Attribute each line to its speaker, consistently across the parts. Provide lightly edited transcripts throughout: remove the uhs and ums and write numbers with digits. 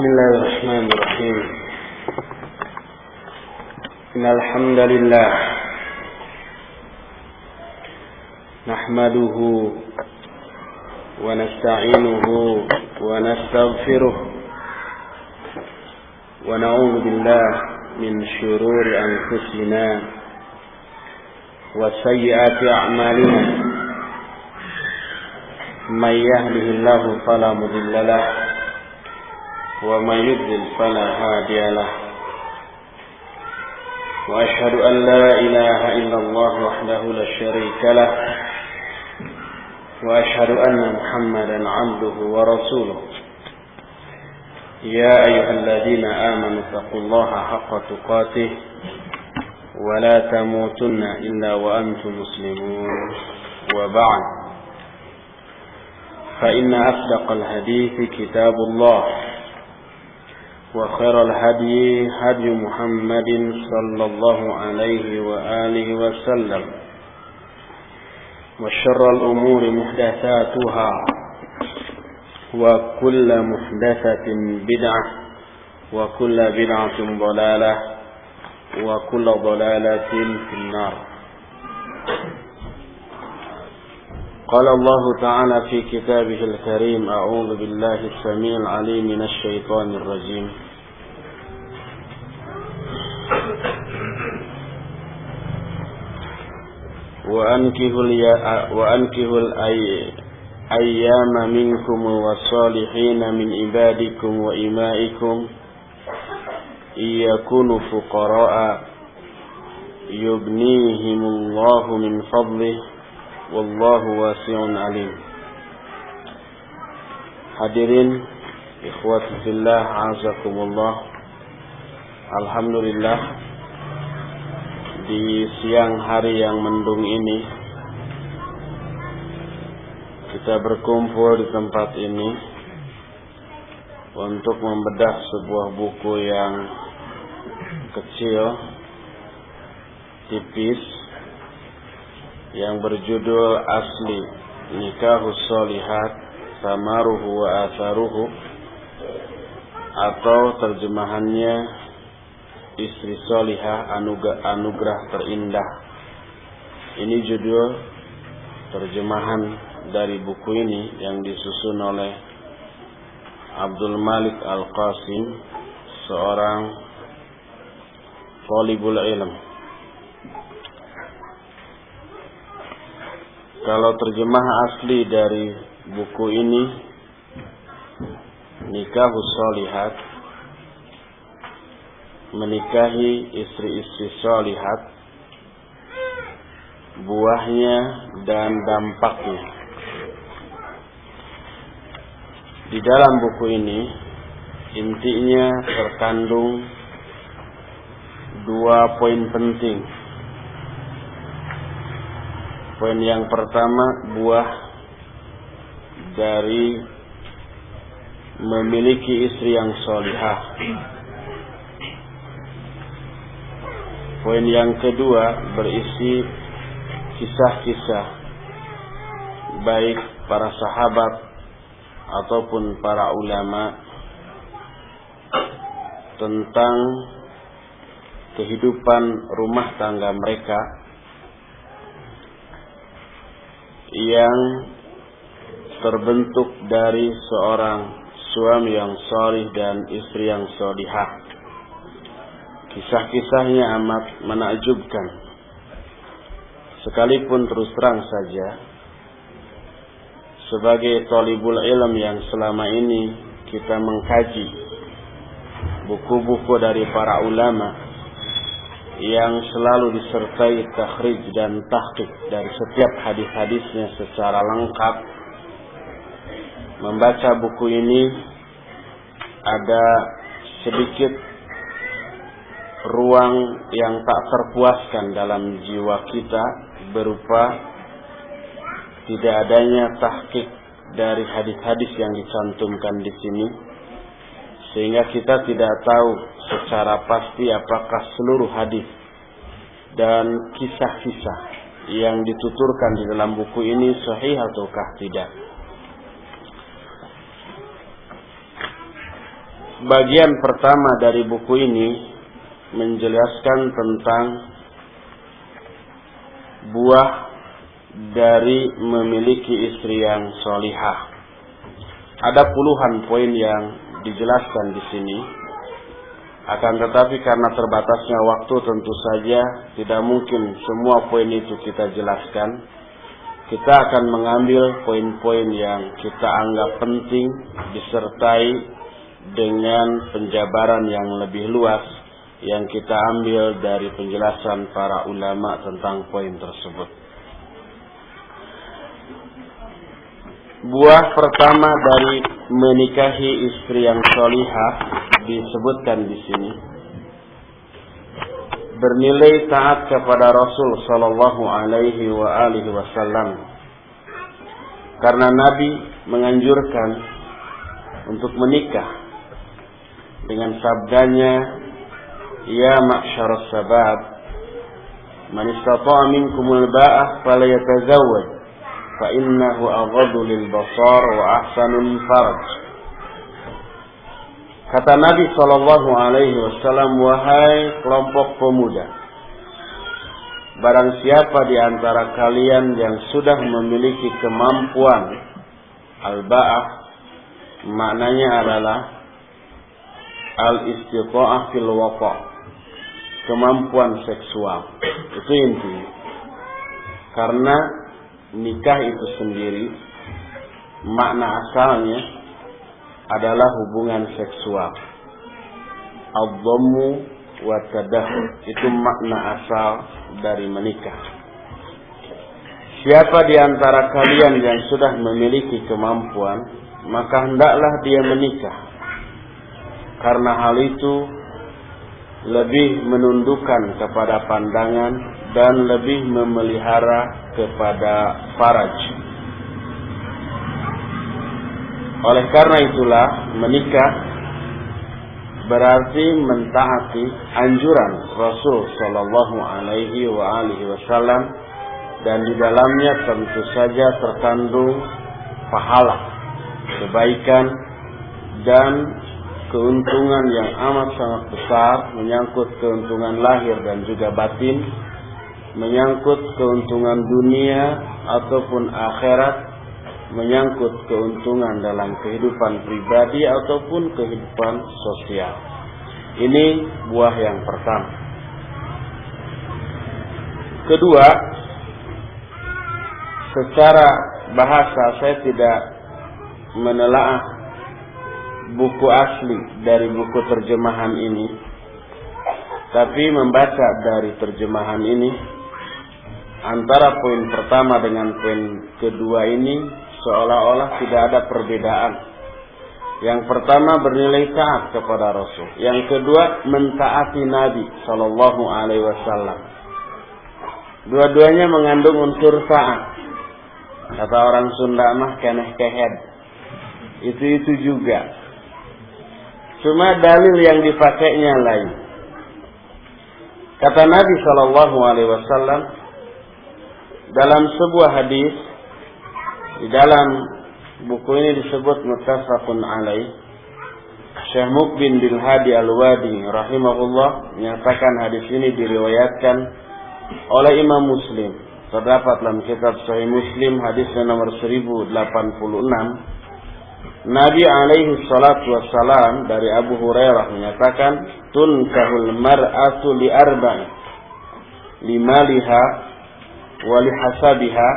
Speaker 1: Bismillahirrahmanirrahim. Innal hamdalillah nahmaduhu wa nasta'inuhu wa nastaghfiruh wa na'udzu billahi min shururi anfusina wa sayyiati a'malina. May yahdihillahu fala mudilla lahu wa may yudlil fala hadiya lahu. Wa asyhadu an la ilaha illallah wahdahu la syarika lah wa asyhadu anna Muhammadan 'abduhu wa rasuluh. Ya ayyuhalladzina amanu taqullaha haqqa tuqatih wa la tamutunna illa wa antum muslimun. Wa ba'd. Fa inna asdaqal hadithi kitabullah wa khairal hadyi hadyu Muhammadin sallallahu alaihi wa alihi wa sallam wa syarral umuri muhdatsatuha wa kullu muhdatsatin bid'ah wa kullu bid'atin dhalalah wa kullu dhalalatin finnar. قال الله تعالى في كتابه الكريم أعوذ بالله السميع العليم من الشيطان الرجيم وأنكحوا الأيام منكم والصالحين من عبادكم وإمائكم إن يكونوا فقراء يغنيهم الله من فضله wallahu wasi'un alim. Hadirin ikhwati fillah, azakumullah. Alhamdulillah, di siang hari yang mendung ini kita berkumpul di tempat ini untuk membedah sebuah buku yang kecil, tipis, yang berjudul Asli Nikahus Sholihat Samaruhu wa Atharuhu, atau terjemahannya Istri Sholihah Anugerah Terindah. Ini judul terjemahan dari buku ini yang disusun oleh Abdul Malik Al-Qasim, seorang thalibul ilm. Kalau terjemah asli dari buku ini, Nikahus Sholihat, menikahi istri-istri sholihat, buahnya dan dampaknya. Di dalam buku ini intinya terkandung 2 poin penting. Poin yang pertama, buah dari memiliki istri yang sholihah. Poin yang kedua berisi kisah-kisah baik para sahabat ataupun para ulama tentang kehidupan rumah tangga mereka yang terbentuk dari seorang suami yang sholih dan istri yang sholihah. Kisah-kisahnya amat menakjubkan. Sekalipun terus terang saja, sebagai thalibul ilm yang selama ini kita mengkaji buku-buku dari para ulama yang selalu disertai takhrij dan tahqiq dari setiap hadis-hadisnya secara lengkap, membaca buku ini ada sedikit ruang yang tak terpuaskan dalam jiwa kita, berupa tidak adanya tahqiq dari hadis-hadis yang dicantumkan di sini, sehingga kita tidak tahu secara pasti apakah seluruh hadis dan kisah-kisah yang dituturkan di dalam buku ini sahih ataukah tidak. bagian pertama dari buku ini menjelaskan tentang buah dari memiliki istri yang solihah. Ada puluhan poin yang dijelaskan di sini. Akan tetapi karena terbatasnya waktu, tentu saja tidak mungkin semua poin itu kita jelaskan. Kita akan mengambil poin-poin yang kita anggap penting disertai dengan penjabaran yang lebih luas yang kita ambil dari penjelasan para ulama tentang poin tersebut. Buah pertama dari menikahi istri yang solihah disebutkan di sini bernilai taat kepada Rasul sallallahu alaihi wasallam, karena Nabi menganjurkan untuk menikah dengan sabdanya, ya ma'syarus sabab, man istata'a minkumul ba'ah falyatazawwaj fa innahu aghaddu lil basar wa ahsanul farj. Kata Nabi sallallahu alaihi wasallam, wahai kelompok pemuda, barang siapa di antara kalian yang sudah memiliki kemampuan al-ba'ah, maknanya adalah al-istita'ah fil waqa', kemampuan seksual. Itu intinya. Karena nikah itu sendiri makna asalnya adalah hubungan seksual. Ad-dhammu wa tadakhul, itu makna asal dari menikah. Siapa di antara kalian yang sudah memiliki kemampuan, maka hendaklah dia menikah. Karena hal itu lebih menundukkan kepada pandangan dan lebih memelihara kepada faraj. Oleh karena itulah menikah berarti mentaati anjuran Rasul sallallahu alaihi wasallam, dan di dalamnya tentu saja terkandung pahala, kebaikan dan keuntungan yang amat sangat besar, menyangkut keuntungan lahir dan juga batin, menyangkut keuntungan dunia ataupun akhirat, menyangkut keuntungan dalam kehidupan pribadi ataupun kehidupan sosial. Ini buah yang pertama. Kedua, secara bahasa saya tidak menelaah buku asli dari buku terjemahan ini, tapi membaca dari terjemahan ini, antara poin pertama dengan poin kedua ini seolah-olah tidak ada perbedaan. Yang pertama bernilai taat kepada Rasul, yang kedua mentaati Nabi sallallahu alaihi wasallam. Dua-duanya mengandung unsur taat. Kata orang Sunda mah keneh kehed. Itu juga. Cuma dalil yang dipakainya lain. Kata Nabi sallallahu alaihi wasallam dalam sebuah hadis, di dalam buku ini disebut muttafaqun alaih. Syekh Muqbil bin Hadi Al-Wadi rahimahullah menyatakan hadis ini diriwayatkan oleh Imam Muslim. Terdapat dalam kitab Sahih Muslim hadisnya nomor 1086. Nabi alaihi salatu wassalam dari Abu Hurairah menyatakan, tunkahul mar'atu li arba'in, limaliha wa lihasabiha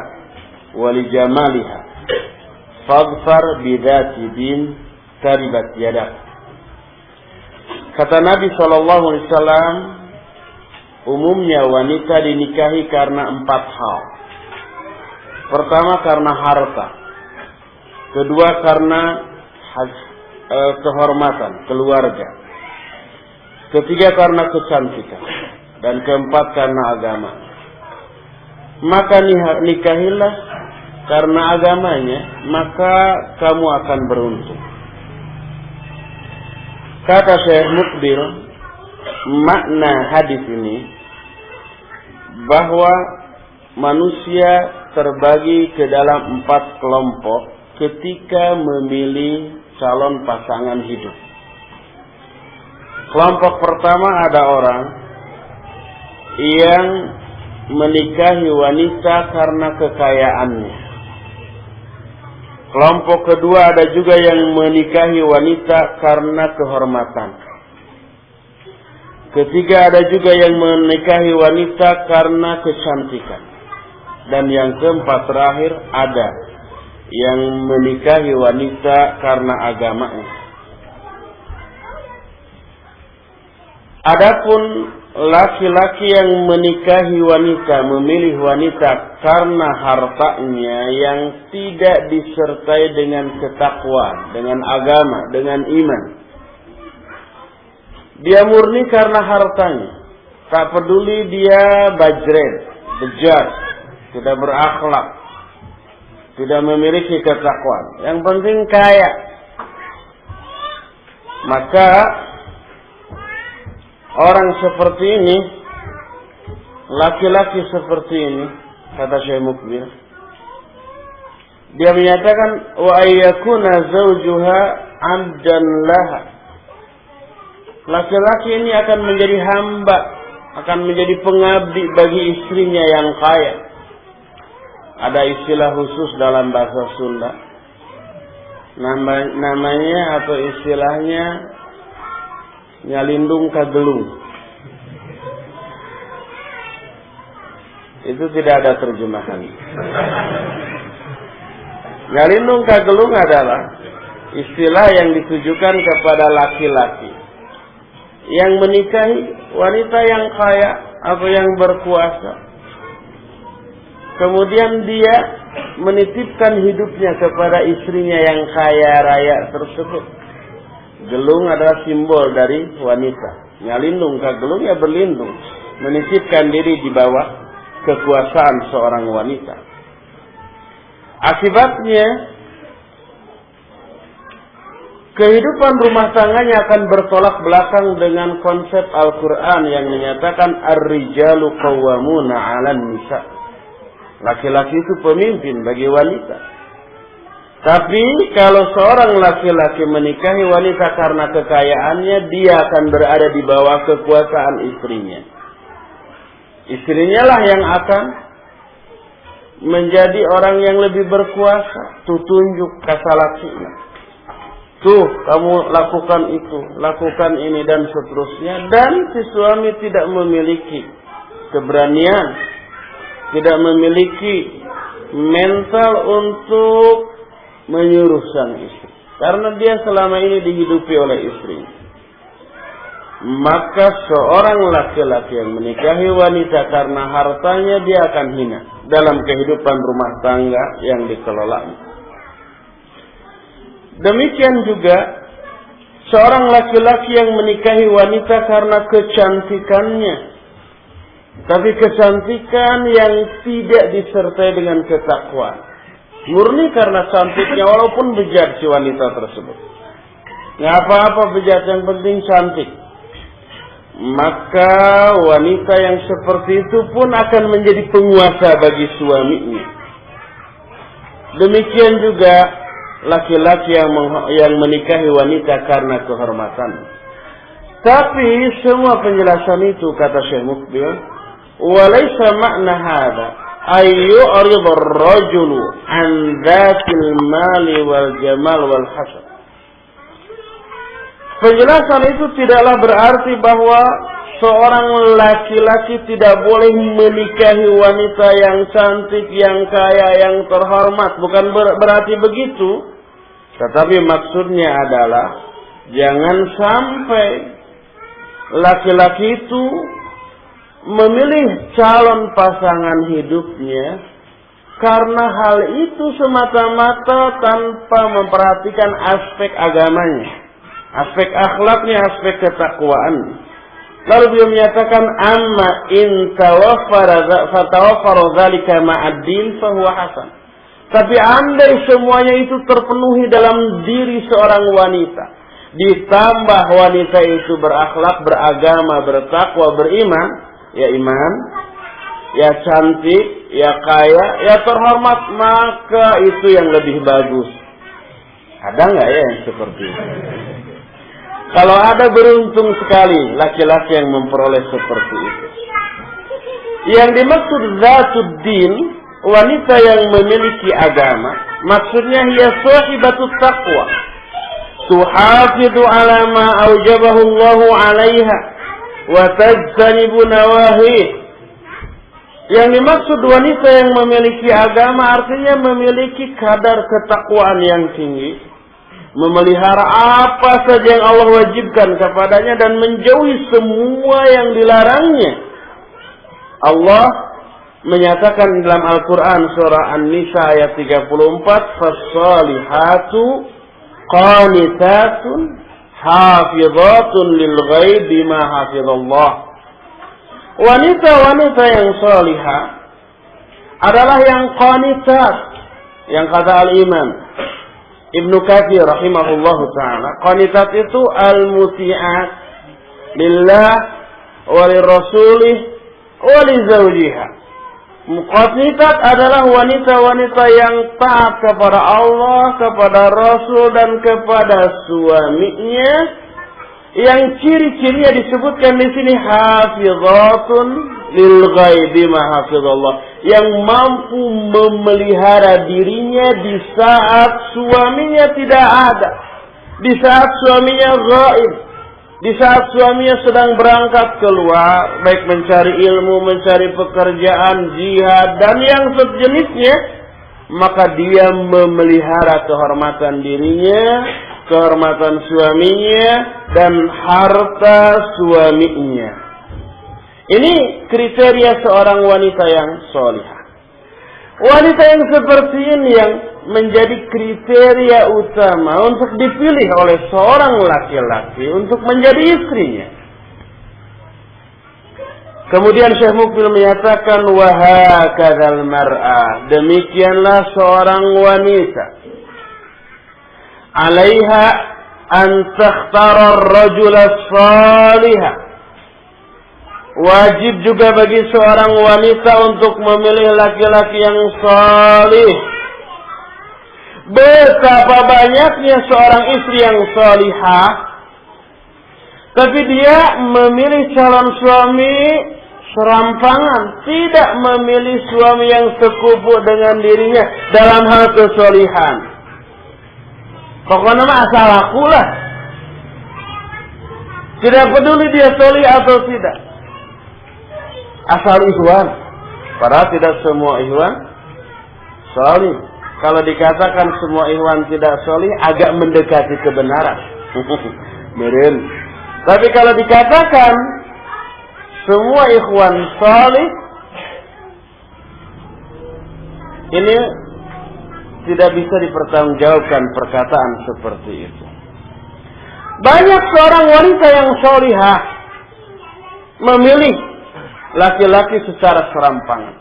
Speaker 1: wa lijamaliha, fadfar bidati din taribat yadak. Kata Nabi SAW, umumnya wanita dinikahi karena 4 hal. Pertama karena harta, kedua karena kehormatan keluarga, ketiga karena kecantikan, dan keempat karena agama. Maka nikahilah karena agamanya, maka kamu akan beruntung. Kata Syekh Muqbil, makna hadis ini bahwa manusia terbagi ke dalam 4 kelompok ketika memilih calon pasangan hidup. Kelompok pertama ada orang yang menikahi wanita karena kekayaannya. Kelompok kedua ada juga yang menikahi wanita karena kehormatan. Ketiga ada juga yang menikahi wanita karena kecantikan. Dan yang keempat terakhir ada yang menikahi wanita karena agamanya. Adapun laki-laki yang menikahi wanita, memilih wanita karena hartanya yang tidak disertai dengan ketakwaan, dengan agama, dengan iman. Dia murni karena hartanya. Tak peduli dia bajret, bejat, tidak berakhlak, tidak memiliki ketakwaan. Yang penting kaya. Maka orang seperti ini, laki-laki seperti ini, kata Syekh Mukbil, dia menyatakan wa ayyakuna zawjuha 'abdan laha. Laki-laki ini akan menjadi hamba, akan menjadi pengabdi bagi istrinya yang kaya. Ada istilah khusus dalam bahasa Sunda, namanya atau istilahnya nyalindung kagelung. Itu tidak ada terjemahan. Nyalindung kagelung adalah istilah yang ditujukan kepada laki-laki yang menikahi wanita yang kaya atau yang berkuasa. Kemudian dia menitipkan hidupnya kepada istrinya yang kaya raya tersebut. Gelung adalah simbol dari wanita. Nyalindung kagelung ya berlindung, menitipkan diri di bawah kekuasaan seorang wanita. Akibatnya kehidupan rumah tangganya akan bertolak belakang dengan konsep Al-Quran yang menyatakan ar-rijalu qawwamuna 'alan nisa. Laki-laki itu pemimpin bagi wanita. Tapi kalau seorang laki-laki menikahi wanita karena kekayaannya, dia akan berada di bawah kekuasaan istrinya. Istrinya lah yang akan menjadi orang yang lebih berkuasa. Tuh tunjuk kata lakinya. Tuh kamu lakukan itu, lakukan ini dan seterusnya. Dan si suami tidak memiliki keberanian, tidak memiliki mental untuk menyuruh sang istri, karena dia selama ini dihidupi oleh istri. Maka seorang laki-laki yang menikahi wanita karena hartanya, dia akan hina dalam kehidupan rumah tangga yang dikelolanya. Demikian juga seorang laki-laki yang menikahi wanita karena kecantikannya, tapi kecantikan yang tidak disertai dengan ketakwaan. Murni karena cantiknya, walaupun bejat si wanita tersebut. Nggak apa-apa bejat, yang penting cantik. Maka wanita yang seperti itu pun akan menjadi penguasa bagi suaminya. Demikian juga laki-laki yang menikahi wanita karena kehormatan. Tapi semua penjelasan itu, kata Syekh Mukbil, walaysa makna hadza ayyu'rid ar-rajulu an dzatil mali wal jamal wal hasan. Penjelasan itu tidaklah berarti bahwa seorang laki-laki tidak boleh menikahi wanita yang cantik, yang kaya, yang terhormat. Bukan berarti begitu. Tetapi maksudnya adalah jangan sampai laki-laki itu memilih calon pasangan hidupnya karena hal itu semata-mata tanpa memperhatikan aspek agamanya, aspek akhlaknya, aspek ketakwaan. Lalu beliau menyatakan, amma in tawaffara dzalika ma'ad-din fa huwa hasan. Tapi andai semuanya itu terpenuhi dalam diri seorang wanita, ditambah wanita itu berakhlak, beragama, bertakwa, beriman, ya iman, ya cantik, ya kaya, ya terhormat, maka itu yang lebih bagus. Ada nggak ya yang seperti itu? Kalau ada, beruntung sekali laki-laki yang memperoleh seperti itu. Yang dimaksud zatuddin, wanita yang memiliki agama, maksudnya hiya sahibatut taqwa, tuhafidhu ala ma aujabahu Allah 'alaiha wa tajtanibu nawahih. Yang dimaksud wanita yang memiliki agama artinya memiliki kadar ketakwaan yang tinggi, memelihara apa saja yang Allah wajibkan kepadanya dan menjauhi semua yang dilarangnya. Allah menyatakan dalam Al-Quran surah An-Nisa ayat 34, "Fas-salihatu qanitatun hafizatun lil ghaib bima hafizallah." Wanita-wanita yang salihah adalah yang qanitat, yang kata Al-Imam Ibnu Katsir rahimahullahu ta'ala, qanitat itu al-muti'at lillah wa lirasulih wa li zawjiha. Qanitat adalah wanita-wanita yang taat kepada Allah, kepada Rasul dan kepada suaminya. Yang ciri-cirinya disebutkan di sini, hafizatun lil ghaibi ma hafizallah, yang mampu memelihara dirinya di saat suaminya tidak ada, di saat suaminya ghaib, di saat suaminya sedang berangkat keluar, baik mencari ilmu, mencari pekerjaan, jihad dan yang sejenisnya, maka dia memelihara kehormatan dirinya, kehormatan suaminya dan harta suaminya. Ini kriteria seorang wanita yang salihah. Wanita yang seperti ini yang menjadi kriteria utama untuk dipilih oleh seorang laki-laki untuk menjadi istrinya. Kemudian Syekh Mukbil menyatakan, wa hakadzal mar'ah, demikianlah seorang wanita, alaiha an takhtara ar-rajula as-salihah, wajib juga bagi seorang wanita untuk memilih laki-laki yang salih. Betapa banyaknya seorang istri yang salihah, tapi dia memilih calon suami serampangan, tidak memilih suami yang sekufu dengan dirinya dalam hal kesalihan. Pokoknya mah asal aku lah. Tidak peduli dia salih atau tidak. Asal ikhwan. Padahal tidak semua ikhwan salih. Kalau dikatakan semua ikhwan tidak salih, agak mendekati kebenaran. Meren. Tapi kalau dikatakan semua ikhwan salih, ini tidak bisa dipertanggungjawabkan perkataan seperti itu. Banyak seorang wanita yang salihah memilih laki-laki secara serampangan.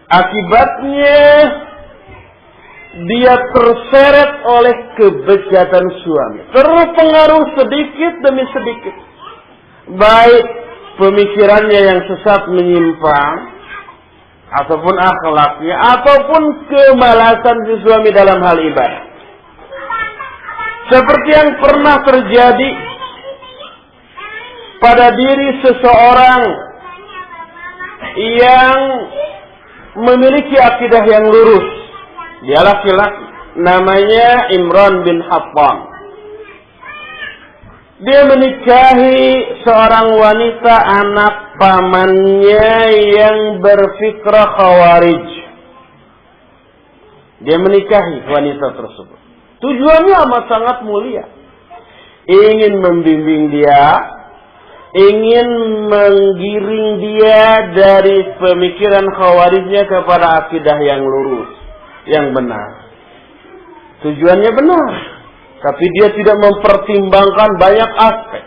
Speaker 1: Akibatnya dia terseret oleh kebejatan suami, terpengaruh sedikit demi sedikit, baik pemikirannya yang sesat menyimpang, ataupun akhlaknya, ataupun kemalasan si suami dalam hal ibadah. Seperti yang pernah terjadi pada diri seseorang yang memiliki akidah yang lurus. Dia laki-laki, namanya Imran bin Hattam. Dia menikahi seorang wanita anak pamannya yang berfikrah khawarij. Dia menikahi wanita tersebut. Tujuannya amat sangat mulia. Ingin membimbing dia, ingin menggiring dia dari pemikiran khawarijnya kepada akidah yang lurus, yang benar. Tujuannya benar. Tapi dia tidak mempertimbangkan banyak aspek.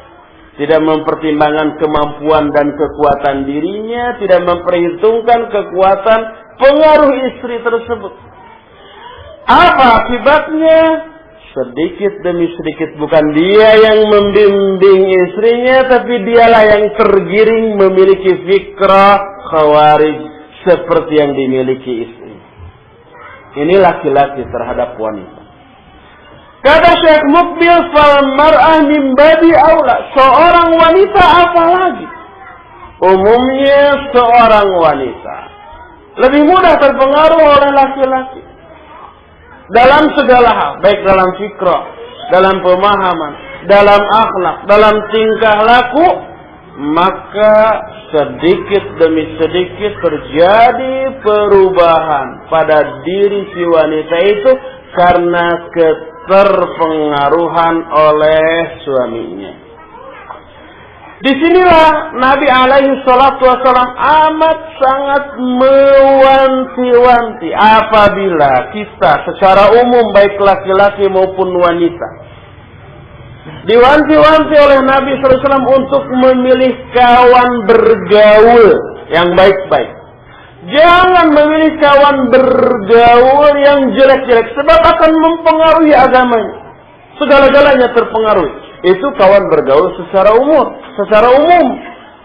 Speaker 1: Tidak mempertimbangkan kemampuan dan kekuatan dirinya. Tidak memperhitungkan kekuatan pengaruh istri tersebut. Apa akibatnya? Sedikit demi sedikit bukan dia yang membimbing istrinya, tapi dialah yang tergiring memiliki fikrah khawarij seperti yang dimiliki istri. Ini laki-laki terhadap wanita. Kata Syekh Mukbil, fal mar'ah min babi aula. Seorang wanita apalagi? Umumnya seorang wanita lebih mudah terpengaruh oleh laki-laki dalam segala hal, baik dalam fikrah, dalam pemahaman, dalam akhlak, dalam tingkah laku. Maka sedikit demi sedikit terjadi perubahan pada diri si wanita itu karena keterpengaruhan oleh suaminya. Disinilah Nabi alaihi salatu wassalam amat sangat mewanti-wanti apabila kita secara umum baik laki-laki maupun wanita diwanti-wanti oleh Nabi SAW untuk memilih kawan bergaul yang baik-baik. Jangan memilih kawan bergaul yang jelek-jelek, sebab akan mempengaruhi agamanya. Segala-galanya terpengaruhi. Itu kawan bergaul secara umum.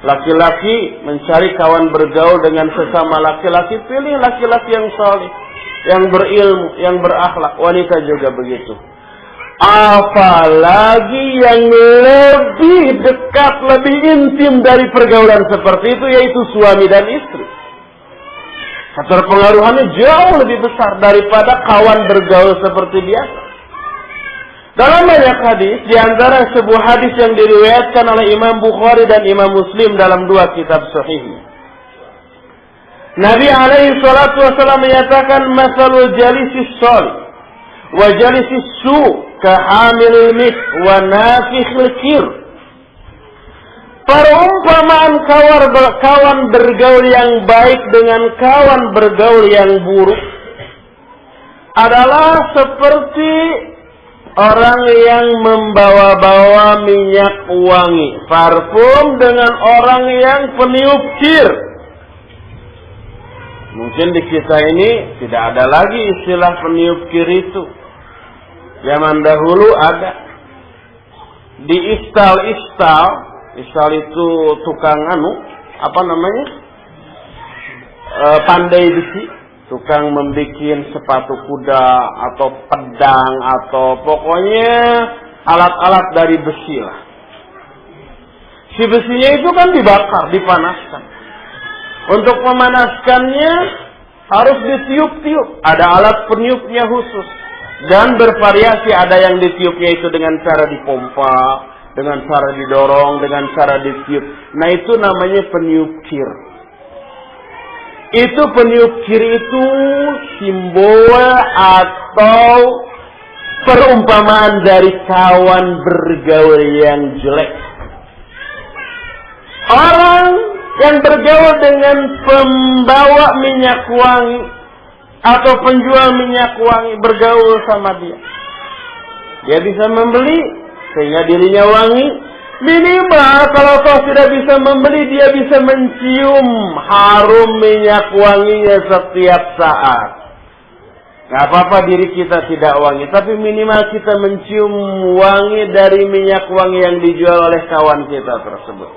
Speaker 1: Laki-laki mencari kawan bergaul dengan sesama laki-laki, pilih laki-laki yang saleh, yang berilmu, yang berakhlak. Wanita juga begitu. Apalagi yang lebih dekat, lebih intim dari pergaulan seperti itu, yaitu suami dan istri. Keterpengaruhannya jauh lebih besar daripada kawan bergaul seperti biasa. Dalam banyak hadis, di antara sebuah hadis yang diriwayatkan oleh Imam Bukhari dan Imam Muslim dalam dua kitab sahihnya, Nabi alaihi salatu wasallam menyatakan, masalul jalisis salih wa jalisis su' kahamil mit wa nafikhil kir. Perumpamaan kawan bergaul yang baik dengan kawan bergaul yang buruk adalah seperti orang yang membawa-bawa minyak wangi, parfum, dengan orang yang peniup kir. Mungkin di kita ini tidak ada lagi istilah peniup kir itu. Zaman dahulu ada. Di istal itu tukang pandai besi, tukang membikin sepatu kuda atau pedang atau pokoknya alat-alat dari besi lah. Si besinya itu kan dibakar, dipanaskan. Untuk memanaskannya harus ditiup-tiup. Ada alat peniupnya khusus. Dan bervariasi, ada yang ditiupnya itu dengan cara dipompa, dengan cara didorong, dengan cara ditiup. Nah, itu namanya peniup kir. Itu peniup kir itu simbol atau perumpamaan dari kawan bergaul yang jelek. Orang yang bergaul dengan pembawa minyak wangi atau penjual minyak wangi, bergaul sama dia, dia bisa membeli sehingga dirinya wangi. Minimal kalau kau tidak bisa membeli, dia bisa mencium harum minyak wanginya setiap saat. Gak apa-apa diri kita tidak wangi, tapi minimal kita mencium wangi dari minyak wangi yang dijual oleh kawan kita tersebut.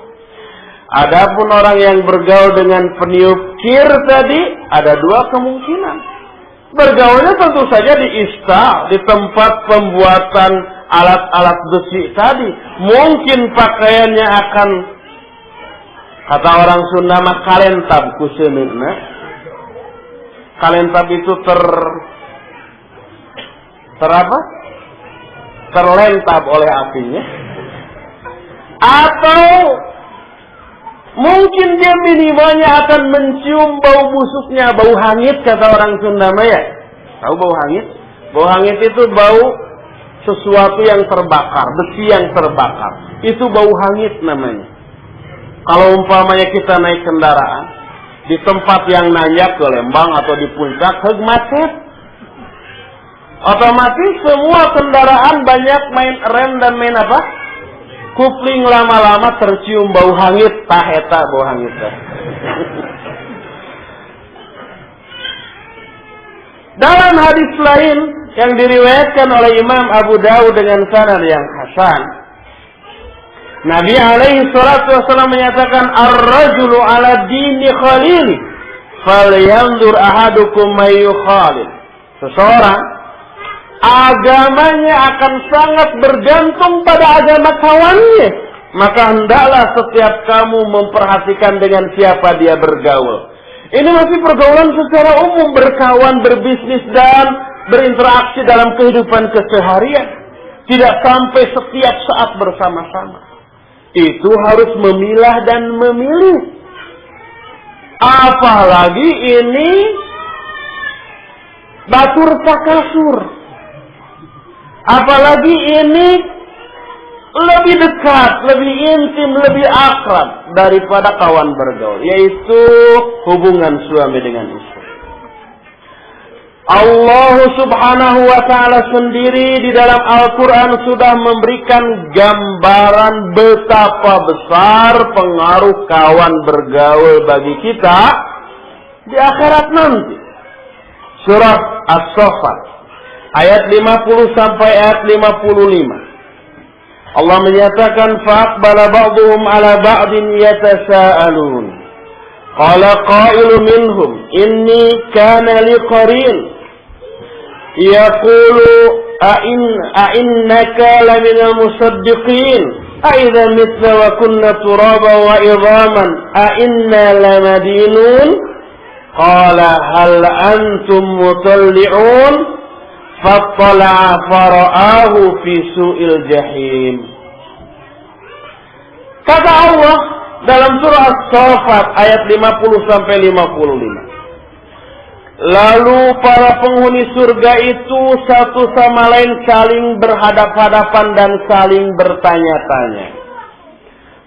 Speaker 1: Adapun orang yang bergaul dengan peniup kir tadi, ada dua kemungkinan. Bergaulnya tentu saja di istal, di tempat pembuatan alat-alat besi tadi. Mungkin pakaiannya akan, kata orang Sunda mah, kalentab kuseunna. Kalentab itu terlentab oleh apinya. Atau mungkin dia minimalnya akan mencium bau busuknya, bau hangit, kata orang Sunda Maya. Tahu bau hangit? Bau hangit itu bau sesuatu yang terbakar, besi yang terbakar. Itu bau hangit namanya. Kalau umpamanya kita naik kendaraan di tempat yang nanjak ke Lembang atau di puncak, macet. Otomatis semua kendaraan banyak main rem dan main apa? Kupling, lama-lama tercium bau hangit, taheta bau hangit. Dalam hadis lain yang diriwayatkan oleh Imam Abu Dawud dengan sanad yang hasan, Nabi alaihi salatu wasallam menyatakan, ar-rajulu ala dini khalili falyanzur ahadukum may yukhalil. Seseorang agamanya akan sangat bergantung pada agama kawannya. Maka hendaklah setiap kamu memperhatikan dengan siapa dia bergaul. Ini masih pergaulan secara umum, berkawan, berbisnis, dan berinteraksi dalam kehidupan keseharian. Tidak sampai setiap saat bersama-sama. Itu harus memilah dan memilih. Apalagi ini batur takasur. Apalagi ini lebih dekat, lebih intim, lebih akrab daripada kawan bergaul, yaitu hubungan suami dengan istri. Allah Subhanahu wa ta'ala sendiri di dalam Al-Quran sudah memberikan gambaran betapa besar pengaruh kawan bergaul bagi kita di akhirat nanti. Surah As-Saffat ayat 50 sampai ayat 55. Allah menyatakan fa'aqbala ba'duhum 'ala ba'din yatasaalun. Qala qailun minhum inni kana li qarin yaqulu a'innaka laminal musaddiqin a'idza mitna wa kunna turaban wa idhaman a'inna lamadinun qala hal antum mutalli'un fattala'a fara'ahu fi su'il jahim. Kata Allah dalam surah As-Saffat ayat 50 sampai 55. Lalu para penghuni surga itu satu sama lain saling berhadap-hadapan dan saling bertanya-tanya.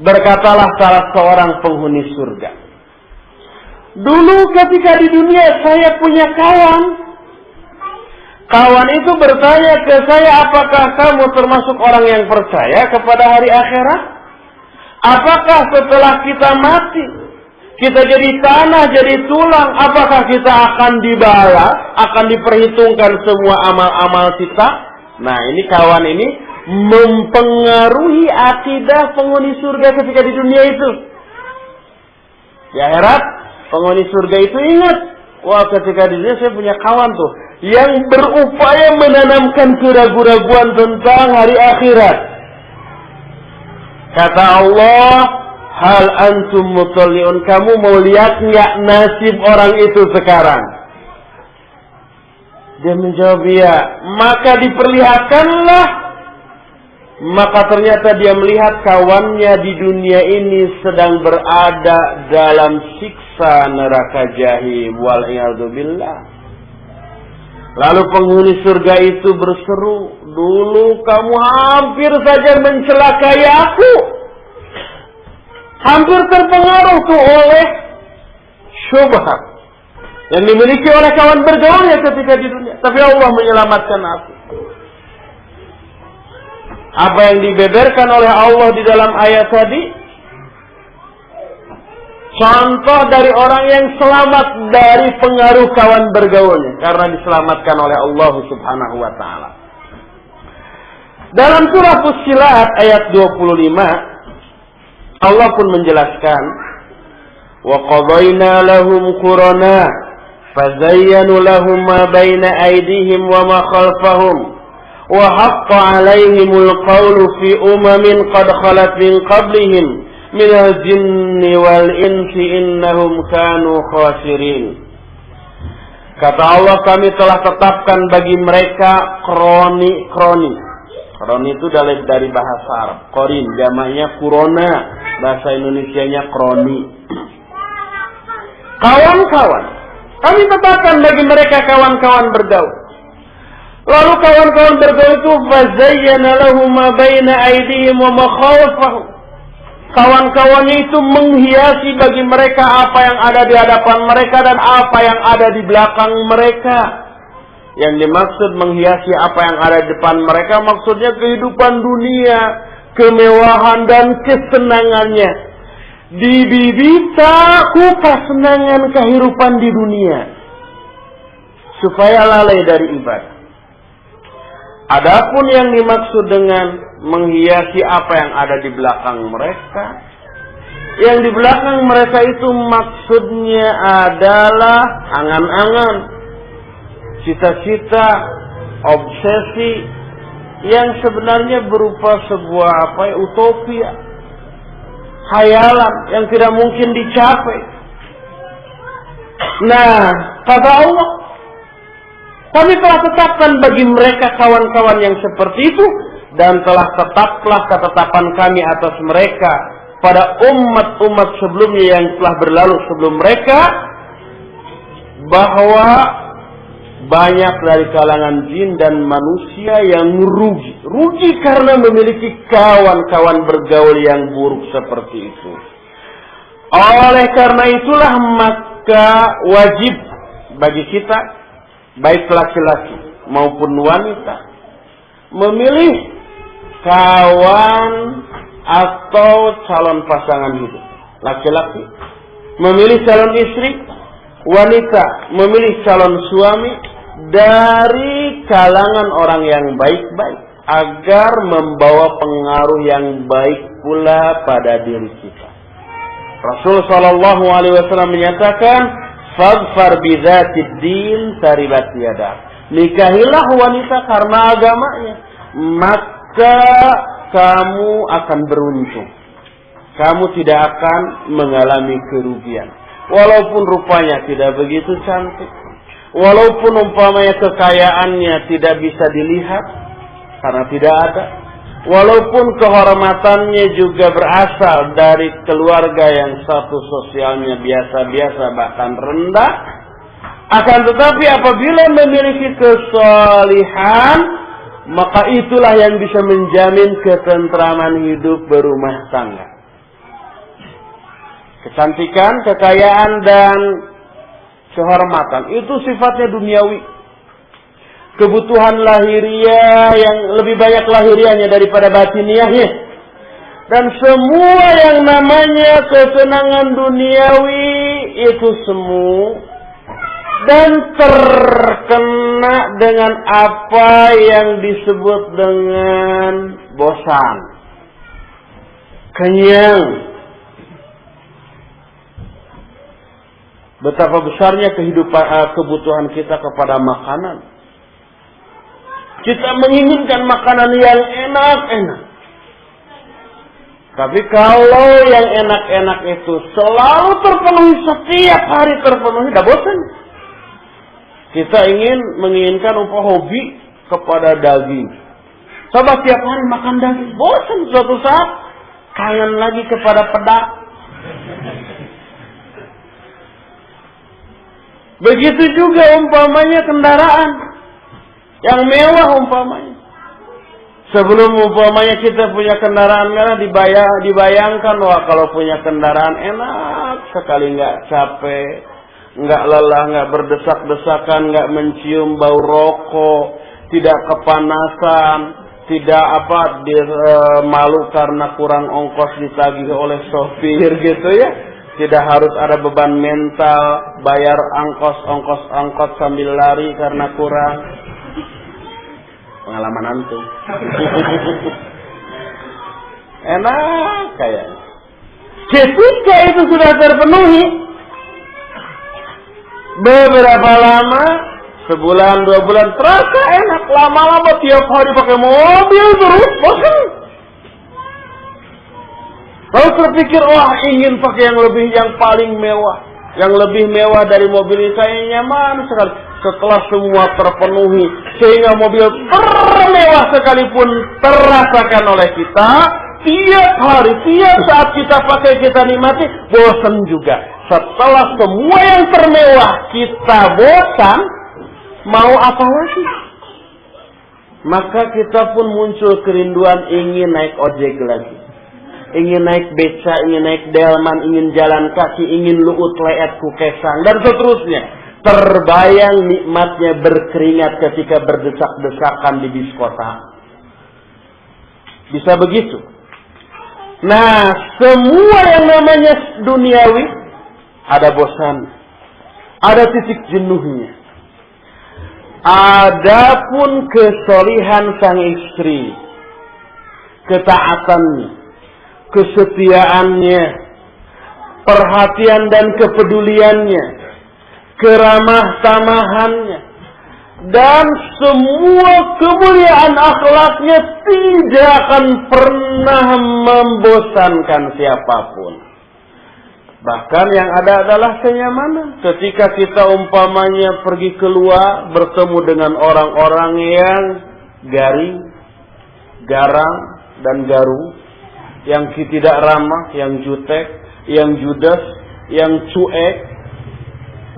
Speaker 1: Berkatalah salah seorang penghuni surga, dulu ketika di dunia saya punya kawan. Kawan itu bertanya ke saya, apakah kamu termasuk orang yang percaya kepada hari akhirat? Apakah setelah kita mati, kita jadi tanah, jadi tulang, apakah kita akan dibalas, akan diperhitungkan semua amal-amal kita? Nah, ini kawan ini mempengaruhi akidah penghuni surga ketika di dunia itu. Di akhirat, penghuni surga itu ingat, wah ketika di dunia saya punya kawan tuh, yang berupaya menanamkan keraguan-raguan tentang hari akhirat. Kata Allah, hal antum mutalli'un, kamu mau lihat nggak nasib orang itu sekarang? Dia menjawab ya. Maka diperlihatkanlah. Maka ternyata dia melihat kawannya di dunia ini sedang berada dalam siksa neraka jahim. Wal'iyadzubillah. Lalu penghuni surga itu berseru, dulu kamu hampir saja mencelakai aku. Hampir terpengaruh tuh oleh syubhat yang dimiliki oleh kawan bergaulnya ketika di dunia. Tapi Allah menyelamatkan aku. Apa yang dibeberkan oleh Allah di dalam ayat tadi? Contoh dari orang yang selamat dari pengaruh kawan bergaulnya. Karena diselamatkan oleh Allah Subhanahu wa ta'ala. Dalam surah Fussilat ayat 25. Allah pun menjelaskan, wa qadayna lahum qurana fazayyanu lahum ma baina aydihim wa ma khalfahum wa haqqa 'alaihimul qawlu fi umamin qad khalat min qablihim minal jinni wal insi innahum kanu khasirin. Kata Allah, kami telah tetapkan bagi mereka kroni. Kroni itu dari bahasa Arab. Korin jamaknya kurona, bahasa Indonesianya kroni. Kawan-kawan. Kami tetapkan bagi mereka kawan-kawan bergaul. Lalu kawan-kawan bergaul itu fazayyana lahum ma baina aydihim wa ma khalfahum. Kawan-kawannya itu menghiasi bagi mereka apa yang ada di hadapan mereka dan apa yang ada di belakang mereka. Yang dimaksud menghiasi apa yang ada di depan mereka, maksudnya kehidupan dunia, kemewahan dan kesenangannya. Dibibita kesenangan kehidupan di dunia, supaya lalai dari ibadah. Adapun yang dimaksud dengan menghiasi apa yang ada di belakang mereka, yang di belakang mereka itu maksudnya adalah angan-angan, cita-cita, obsesi yang sebenarnya berupa sebuah utopia, khayalan yang tidak mungkin dicapai. Nah, kata Allah, kami telah tetapkan bagi mereka kawan-kawan yang seperti itu, dan telah tetaplah ketetapan kami atas mereka pada umat-umat sebelumnya yang telah berlalu sebelum mereka, bahwa banyak dari kalangan jin dan manusia yang rugi karena memiliki kawan-kawan bergaul yang buruk seperti itu. Oleh karena itulah maka wajib bagi kita, baik laki-laki maupun wanita, memilih kawan atau calon pasangan hidup. Laki-laki memilih calon istri, wanita memilih calon suami dari kalangan orang yang baik-baik, agar membawa pengaruh yang baik pula pada diri kita. Rasul sallallahu alaihi wasallam menyatakan, "Fadfar bidzatid din taribat yadak." Nikahilah wanita karena agamanya, maka kamu akan beruntung. Kamu tidak akan mengalami kerugian. Walaupun rupanya tidak begitu cantik, walaupun umpamanya kekayaannya tidak bisa dilihat karena tidak ada, walaupun kehormatannya juga berasal dari keluarga yang status sosialnya biasa-biasa bahkan rendah, akan tetapi apabila memiliki kesalihan, maka itulah yang bisa menjamin ketentraman hidup berumah tangga. Kecantikan, kekayaan, dan kehormatan itu sifatnya duniawi. Kebutuhan lahiriah yang lebih banyak lahiriahnya daripada batiniahnya. Dan semua yang namanya kesenangan duniawi itu semu dan terkena dengan apa yang disebut dengan bosan, kenyang. Betapa besarnya kebutuhan kita kepada makanan. Kita menginginkan makanan yang enak-enak. Tapi kalau yang enak-enak itu selalu terpenuhi, setiap hari terpenuhi, dah bosan. Kita menginginkan hobi kepada daging. Coba tiap hari makan daging, bosan. Suatu saat kangen lagi kepada pedak. Begitu juga umpamanya kendaraan yang mewah umpamanya. Sebelum umpamanya kita punya kendaraan mewah, dibayangkan, wah kalau punya kendaraan enak sekali, nggak capek, nggak lelah, nggak berdesak-desakan, nggak mencium bau rokok, tidak kepanasan, tidak malu karena kurang ongkos ditagih oleh sopir gitu ya. Tidak harus ada beban mental, bayar ongkos angkot sambil lari karena kurang. Pengalaman antum. Enak kayaknya. Ketika itu sudah terpenuhi, beberapa lama, sebulan, 2 bulan, terasa enak. Lama-lama tiap hari pakai mobil terus, bosan. Lalu terpikir, wah ingin pakai yang paling mewah. Yang lebih mewah dari mobil ini, saya nyaman sekali. Setelah semua terpenuhi, sehingga mobil termewah sekalipun terasakan oleh kita, tiap hari, tiap saat kita pakai, kita nikmati, bosan juga. Setelah semua yang termewah kita bosan, mau apa lagi? Maka kita pun muncul kerinduan ingin naik ojek lagi. Ingin naik beca, ingin naik delman, ingin jalan kaki, ingin luut leet kukesang, dan seterusnya. Terbayang nikmatnya berkeringat ketika berdesak-desakan di diskotek. Bisa begitu. Nah, semua yang namanya duniawi, ada bosan, ada titik jenuhnya. Adapun kesolihan sang istri, ketaatannya, kesetiaannya, perhatian dan kepeduliannya, keramah tamahannya, dan semua kemuliaan akhlaknya tidak akan pernah membosankan siapapun. Bahkan yang ada adalah kenyamanan. Ketika kita umpamanya pergi keluar bertemu dengan orang-orang yang garing, garang, dan garu, yang tidak ramah, yang jutek, yang judes, yang cuek,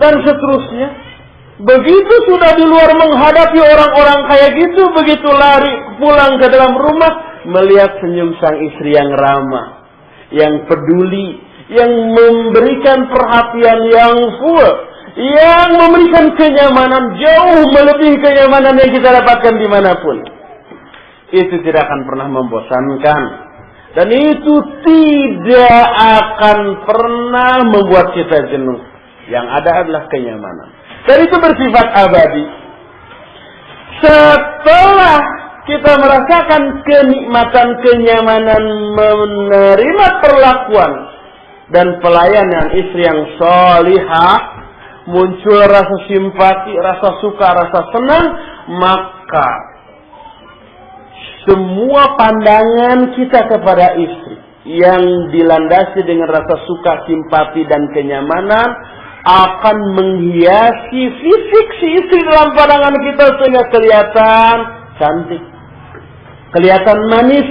Speaker 1: dan seterusnya. Begitu sudah di luar menghadapi orang-orang kayak gitu, begitu lari pulang ke dalam rumah, melihat senyum sang istri yang ramah, yang peduli, yang memberikan perhatian yang full, yang memberikan kenyamanan jauh melebihi kenyamanan yang kita dapatkan dimanapun. Itu tidak akan pernah membosankan. Dan itu tidak akan pernah membuat kita jenuh. Yang ada adalah kenyamanan. Dan itu bersifat abadi. Setelah kita merasakan kenikmatan, kenyamanan, menerima perlakuan dan pelayanan istri yang salihah, muncul rasa simpati, rasa suka, rasa senang, maka semua pandangan kita kepada istri yang dilandasi dengan rasa suka, simpati, dan kenyamanan akan menghiasi fisik si istri dalam pandangan kita sehingga kelihatan cantik, kelihatan manis.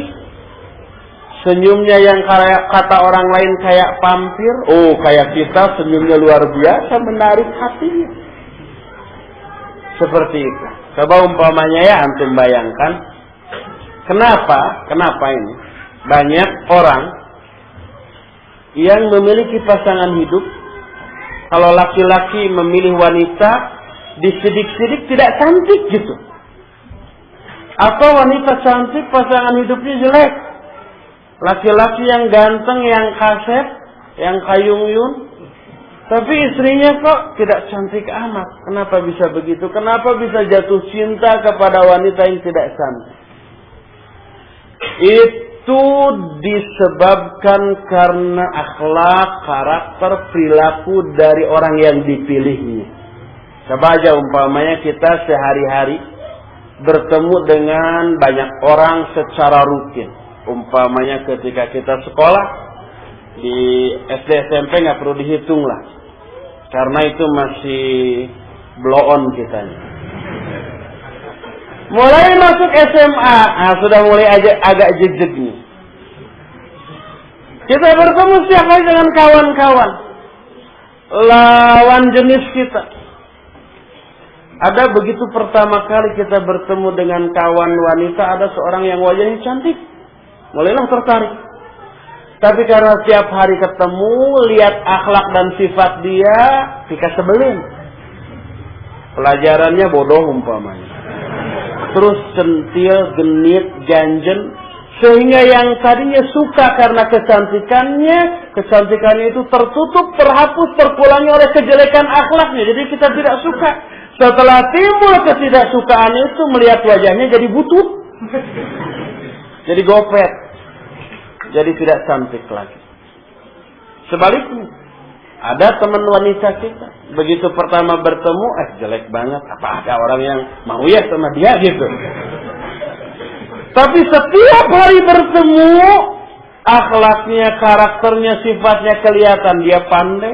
Speaker 1: Senyumnya yang kata orang lain kayak vampir, oh kayak kita senyumnya luar biasa, menarik hatinya. Seperti itu. Coba umpamanya ya antum bayangkan, kenapa ini banyak orang yang memiliki pasangan hidup. Kalau laki-laki memilih wanita, disidik-sidik tidak cantik gitu. Atau wanita cantik, pasangan hidupnya jelek. Laki-laki yang ganteng, yang kasep, yang kayung-yung. Tapi istrinya kok tidak cantik amat. Kenapa bisa begitu? Kenapa bisa jatuh cinta kepada wanita yang tidak cantik? Itu disebabkan karena akhlak, karakter, perilaku dari orang yang dipilihnya. Coba aja umpamanya kita sehari-hari bertemu dengan banyak orang secara rutin. Umpamanya ketika kita sekolah di SD SMP nggak perlu dihitung lah, karena itu masih blow on kitanya. Mulai masuk SMA, sudah mulai agak jejeg nih. Kita bertemu setiap hari dengan kawan-kawan, lawan jenis kita. Ada begitu pertama kali kita bertemu dengan kawan wanita, ada seorang yang wajahnya cantik. Mulailah tertarik. Tapi karena setiap hari ketemu, lihat akhlak dan sifat dia, kita sebelin. Pelajarannya bodoh umpamanya. Terus centil, genit, ganjen. Sehingga yang tadinya suka karena kecantikannya itu tertutup, terhapus, terpulangi oleh kejelekan akhlaknya. Jadi kita tidak suka. Setelah timbul ketidaksukaan itu, melihat wajahnya jadi butut. Jadi gopet. Jadi tidak cantik lagi. Sebaliknya, ada teman wanita kita. Begitu pertama bertemu, jelek banget. Apa ada orang yang mau ya sama dia gitu. Tapi setiap hari bertemu, akhlaknya, karakternya, sifatnya kelihatan. Dia pandai,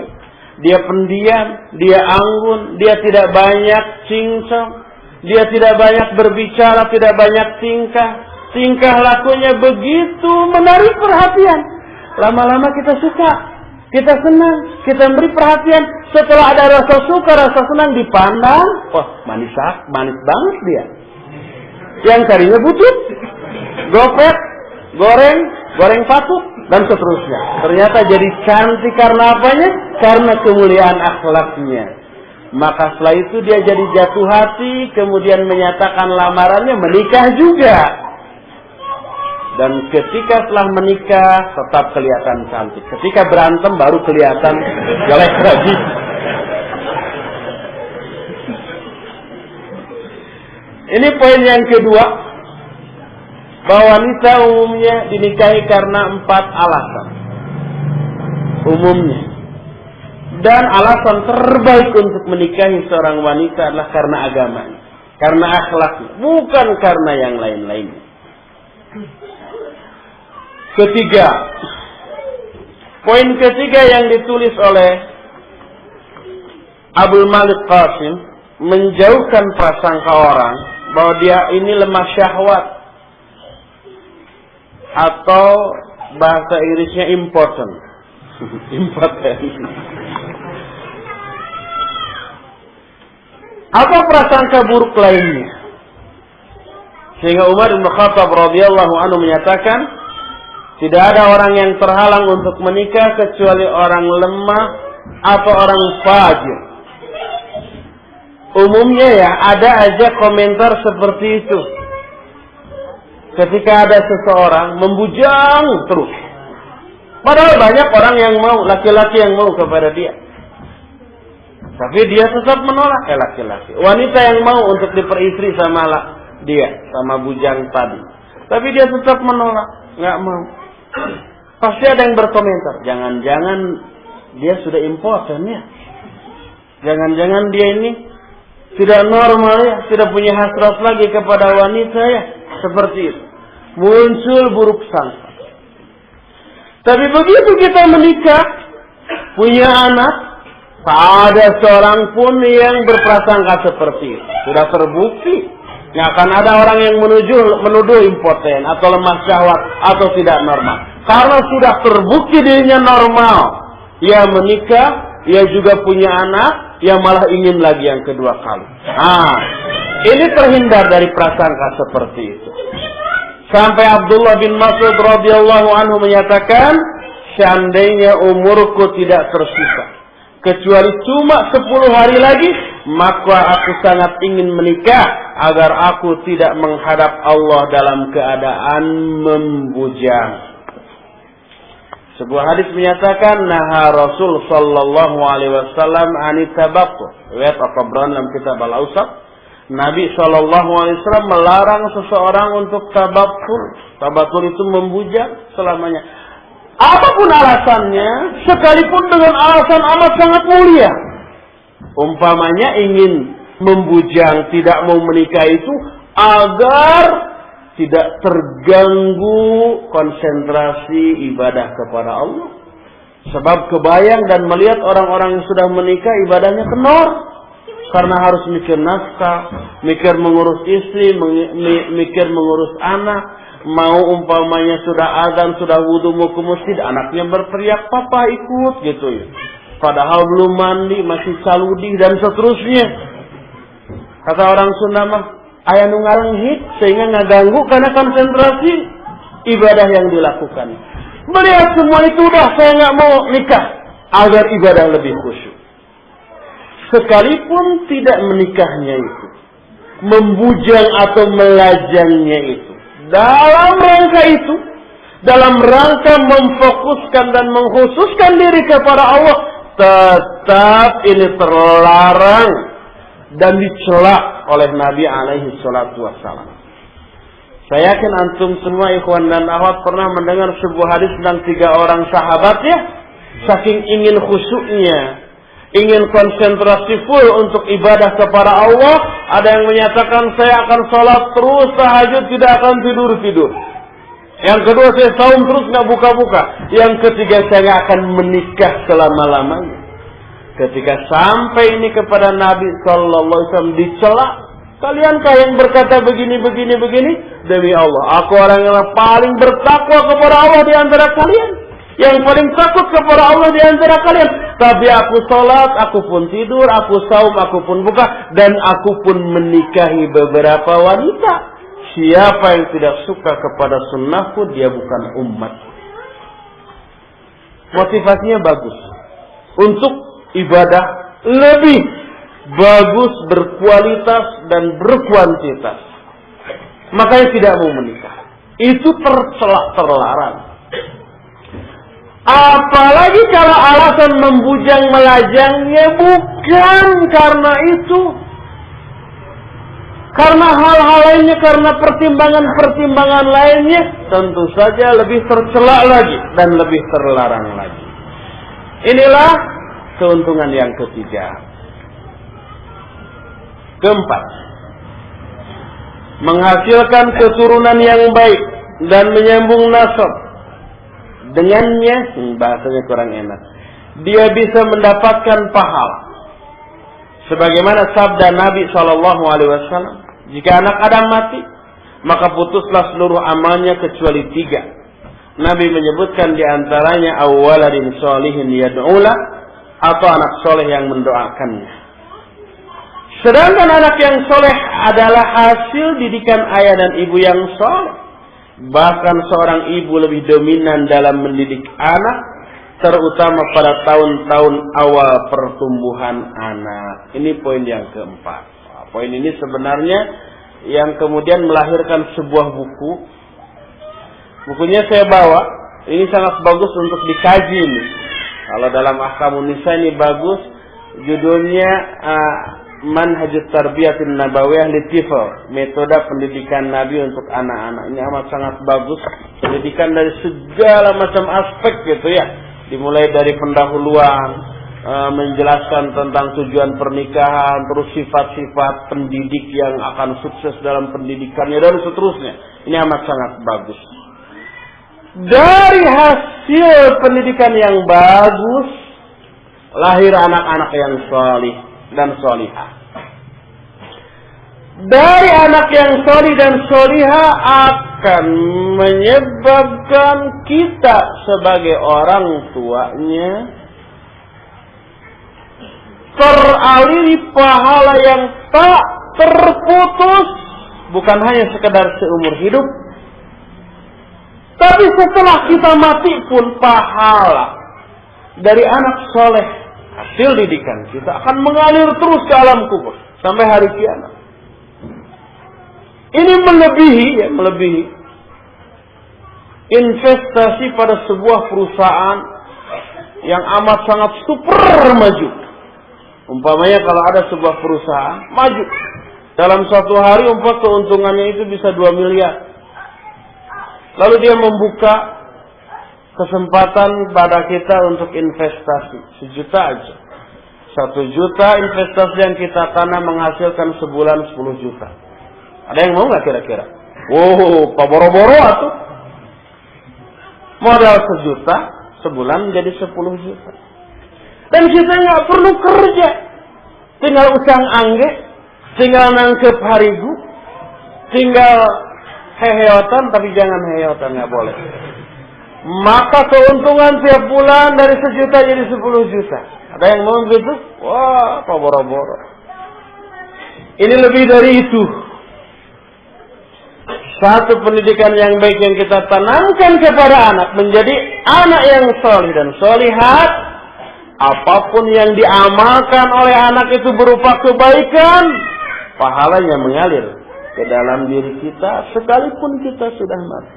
Speaker 1: dia pendiam, dia anggun, dia tidak banyak cincong, dia tidak banyak berbicara, tidak banyak tingkah. Tingkah lakunya begitu menarik perhatian. Lama-lama kita suka, kita senang, kita beri perhatian. Setelah ada rasa suka, rasa senang dipandang, wah manis banget dia. Yang tadinya butut, gopet, goreng patut, dan seterusnya. Ternyata jadi cantik karena apanya? Karena kemuliaan akhlaknya. Maka setelah itu dia jadi jatuh hati, kemudian menyatakan lamarannya, menikah juga. Dan ketika setelah menikah tetap kelihatan cantik. Ketika berantem baru kelihatan jelek lagi. Ini poin yang kedua, bahwa wanita umumnya dinikahi karena 4 alasan. Umumnya. Dan alasan terbaik untuk menikahi seorang wanita adalah karena agamanya. Karena akhlaknya, bukan karena yang lain-lainnya. Ketiga, poin ketiga yang ditulis oleh Abdul Malik Qasim, menjauhkan prasangka orang bahwa dia ini lemah syahwat, atau bahasa Inggrisnya impotent. Apa prasangka buruk lainnya? Sehingga Umar bin Khattab radhiyallahu anhu menyatakan, tidak ada orang yang terhalang untuk menikah kecuali orang lemah atau orang fajir. Umumnya ya, ada aja komentar seperti itu. Ketika ada seseorang membujang terus. Padahal banyak orang yang mau, laki-laki yang mau kepada dia. Tapi dia tetap menolak, laki-laki. Wanita yang mau untuk diperistri sama dia, sama bujang tadi. Tapi dia tetap menolak, nggak mau. Pasti ada yang berkomentar, jangan-jangan dia sudah impoten ya. Jangan-jangan dia ini tidak normal ya, tidak punya hasrat lagi kepada wanita ya. Seperti itu. Muncul buruk sangka. Tapi begitu kita menikah, punya anak, tak ada seorang pun yang berprasangka seperti itu. Sudah terbukti. Nggak akan ada orang yang menuduh impoten atau lemah syahwat atau tidak normal. Karena sudah terbukti dirinya normal. Ia menikah, ia juga punya anak, ia malah ingin lagi yang kedua kali. Ini terhindar dari prasangka seperti itu. Sampai Abdullah bin Mas'ud radhiyallahu anhu menyatakan, seandainya umurku tidak tersisa kecuali cuma 10 hari lagi, maka aku sangat ingin menikah agar aku tidak menghadap Allah dalam keadaan membujang. Sebuah hadis menyatakan, naha Rasul sallallahu alaihi wasallam anit tabattu. Riwayat At-Tabrani dalam kitab Al-Awsat. Nabi sallallahu alaihi wasallam melarang seseorang untuk tabattul. Tabattul itu membujang selamanya. Apapun alasannya, sekalipun dengan alasan amat sangat mulia. Umpamanya ingin membujang, tidak mau menikah itu agar tidak terganggu konsentrasi ibadah kepada Allah. Sebab kebayang dan melihat orang-orang yang sudah menikah ibadahnya kendor. Karena harus mikir nafkah, mikir mengurus istri, mikir mengurus anak. Mau umpamanya sudah azan, sudah wudu, mau ke masjid, anaknya berteriak, papa ikut gitu ya. Padahal belum mandi, masih caludi dan seterusnya. Kata orang Sunda mah, aya nu ngalenghit sehingga ngaganggu karena konsentrasi ibadah yang dilakukan. Melihat semua itu udah, saya nggak mau nikah agar ibadah lebih khusyuk. Sekalipun tidak menikahnya itu, membujang atau melajangnya itu, dalam rangka itu, dalam rangka memfokuskan dan mengkhususkan diri kepada Allah, tetap ini terlarang dan dicela oleh Nabi alaihi salatu wassalam. Saya yakin antum semua ikhwan dan akhwat pernah mendengar sebuah hadis tentang 3 orang sahabat ya. Saking ingin khusyuknya, ingin konsentrasi full untuk ibadah kepada Allah, ada yang menyatakan saya akan sholat terus, tahajud, tidak akan tidur-tidur. Yang kedua, saya saum terus, nggak buka-buka. Yang ketiga, saya akan menikah selama-lamanya. Ketika sampai ini kepada Nabi Sallallahu Alaihi Wasallam dicela, kaliankah yang berkata begini? Demi Allah, aku orang yang paling bertakwa kepada Allah di antara kalian, yang paling takut kepada Allah di antara kalian. Tapi aku sholat, aku pun tidur, aku saum, aku pun buka, dan aku pun menikahi beberapa wanita. Siapa yang tidak suka kepada sunnahku, dia bukan umat. Motivasinya bagus. Untuk ibadah lebih bagus, berkualitas dan berkuantitas. Makanya tidak mau menikah. Itu tercela, terlarang. Apalagi kalau alasan membujang melajangnya bukan karena itu. Karena hal-hal lainnya, karena pertimbangan-pertimbangan lainnya, tentu saja lebih tercela lagi dan lebih terlarang lagi. Inilah keuntungan yang ketiga. Keempat, menghasilkan keturunan yang baik dan menyambung nasab. Dengannya, bahasanya kurang enak, dia bisa mendapatkan pahala. Sebagaimana sabda Nabi SAW, jika anak Adam mati, maka putuslah seluruh amalnya kecuali 3. Nabi menyebutkan diantaranya awwaladin sholihin yad'ulah, atau anak soleh yang mendoakannya. Sedangkan anak yang soleh adalah hasil didikan ayah dan ibu yang soleh. Bahkan seorang ibu lebih dominan dalam mendidik anak, terutama pada tahun-tahun awal pertumbuhan anak. Ini poin yang keempat. Poin ini sebenarnya yang kemudian melahirkan sebuah buku. Bukunya saya bawa. Ini sangat bagus untuk dikaji nih. Kalau dalam Ahkamun Nisa ini bagus. Judulnya Manhajut Tarbiyatin Nabawiyah Litifal, metode pendidikan Nabi untuk anak-anak. Ini amat sangat bagus. Pendidikan dari segala macam aspek gitu ya. Dimulai dari pendahuluan, menjelaskan tentang tujuan pernikahan, terus sifat-sifat pendidik yang akan sukses dalam pendidikannya, dan seterusnya. Ini amat sangat bagus. Dari hasil pendidikan yang bagus, lahir anak-anak yang salih dan salihah. Dari anak yang salih dan salihah akan menyebabkan kita sebagai orang tuanya teraliri pahala yang tak terputus, bukan hanya sekedar seumur hidup, tapi setelah kita mati pun pahala dari anak soleh hasil didikan kita akan mengalir terus ke alam kubur sampai hari kiamat. Ini melebihi investasi pada sebuah perusahaan yang amat sangat super maju. Umpamanya kalau ada sebuah perusahaan maju, dalam suatu hari keuntungannya itu bisa 2 miliar. Lalu dia membuka kesempatan pada kita untuk investasi 1 juta aja. 1 juta investasi yang kita tanam menghasilkan sebulan 10 juta. Ada yang mau nggak kira-kira? Wow, Pak boro-boro atuh. Modal 1 juta sebulan menjadi 10 juta. Dan kita nggak perlu kerja, tinggal usang angge, tinggal nangkep harigu, tinggal heheotan, tapi jangan heheotan, nggak boleh. Maka keuntungan tiap bulan dari 1 juta jadi 10 juta. Ada yang mau begitu? Wah, Pak boro-boro. Ini lebih dari itu. Satu pendidikan yang baik yang kita tanamkan kepada anak menjadi anak yang solih dan solihat. Apapun yang diamalkan oleh anak itu berupa kebaikan, pahalanya mengalir ke dalam diri kita sekalipun kita sudah mati.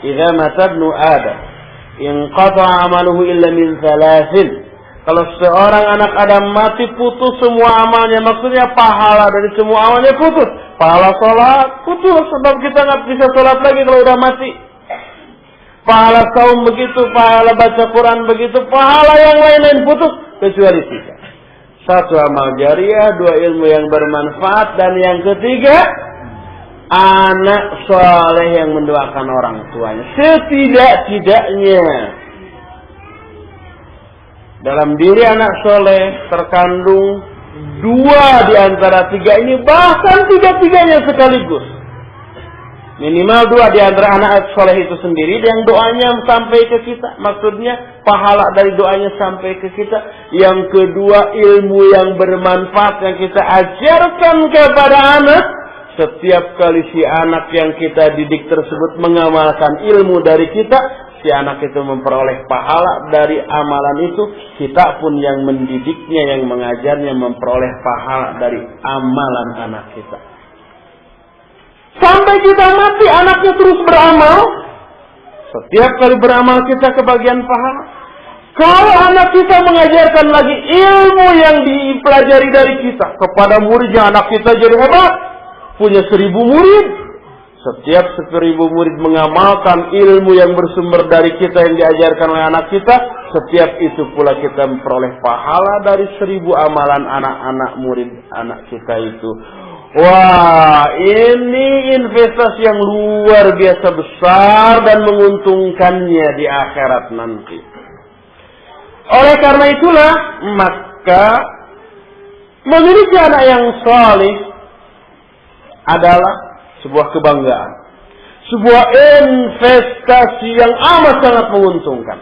Speaker 1: Idza mata ibnu Adam inqata amaluhu illa min 3. Kalau seorang anak Adam mati, putus semua amalnya. Maksudnya pahala dari semua amalnya putus. Pahala sholat putus, sebab kita nggak bisa sholat lagi kalau udah mati. Pahala saum begitu, pahala baca Quran begitu, pahala yang lain-lain putus kecuali 3. 1 amal jariah, 2 ilmu yang bermanfaat, dan yang ketiga anak soleh yang mendoakan orang tuanya. Setidak-tidaknya dalam diri anak soleh terkandung 2 di antara 3 ini, bahkan 3-3-nya sekaligus. Minimal 2 di antara anak soleh itu sendiri yang doanya sampai ke kita. Maksudnya pahala dari doanya sampai ke kita. Yang kedua, ilmu yang bermanfaat yang kita ajarkan kepada anak. Setiap kali si anak yang kita didik tersebut mengamalkan ilmu dari kita, si anak itu memperoleh pahala dari amalan itu. Kita pun yang mendidiknya, yang mengajarnya, memperoleh pahala dari amalan anak kita. Sampai kita mati, anaknya terus beramal. Setiap kali beramal kita kebagian pahala. Kalau anak kita mengajarkan lagi ilmu yang dipelajari dari kita kepada muridnya, anak kita jadi hebat, punya 1000 murid. Setiap 1000 murid mengamalkan ilmu yang bersumber dari kita yang diajarkan oleh anak kita, setiap itu pula kita memperoleh pahala dari 1000 amalan anak-anak murid anak kita itu. Wah, ini investasi yang luar biasa besar dan menguntungkannya di akhirat nanti. Oleh karena itulah, maka memiliki anak yang saleh adalah sebuah kebanggaan, sebuah investasi yang amat sangat menguntungkan.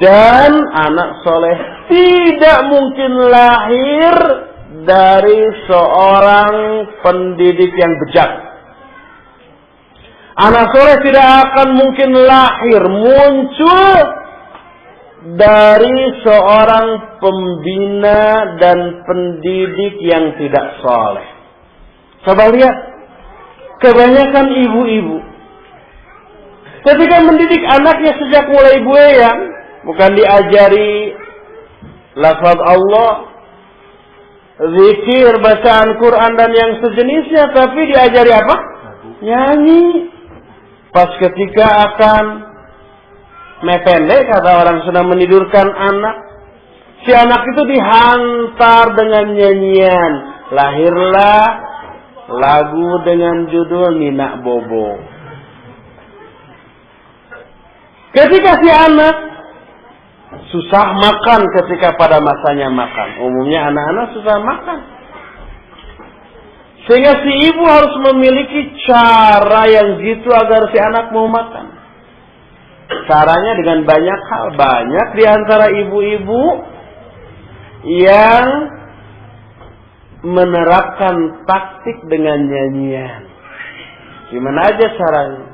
Speaker 1: Dan anak soleh tidak mungkin lahir dari seorang pendidik yang bejat. Anak soleh tidak akan mungkin lahir, muncul dari seorang pembina dan pendidik yang tidak soleh. Coba lihat, kebanyakan ibu-ibu ketika mendidik anaknya sejak mulai buayan, bukan diajari lafaz Allah, zikir, bacaan Quran dan yang sejenisnya, tapi diajari apa? Nyanyi. Pas ketika akan mependek, kata orang sedang menidurkan anak, si anak itu dihantar dengan nyanyian. Lahirlah lagu dengan judul Nina Bobo. Ketika si anak susah makan ketika pada masanya makan. Umumnya anak-anak susah makan. Sehingga si ibu harus memiliki cara yang gitu agar si anak mau makan. Caranya dengan banyak hal. Banyak di antara ibu-ibu yang menerapkan taktik dengan nyanyian. Gimana aja caranya?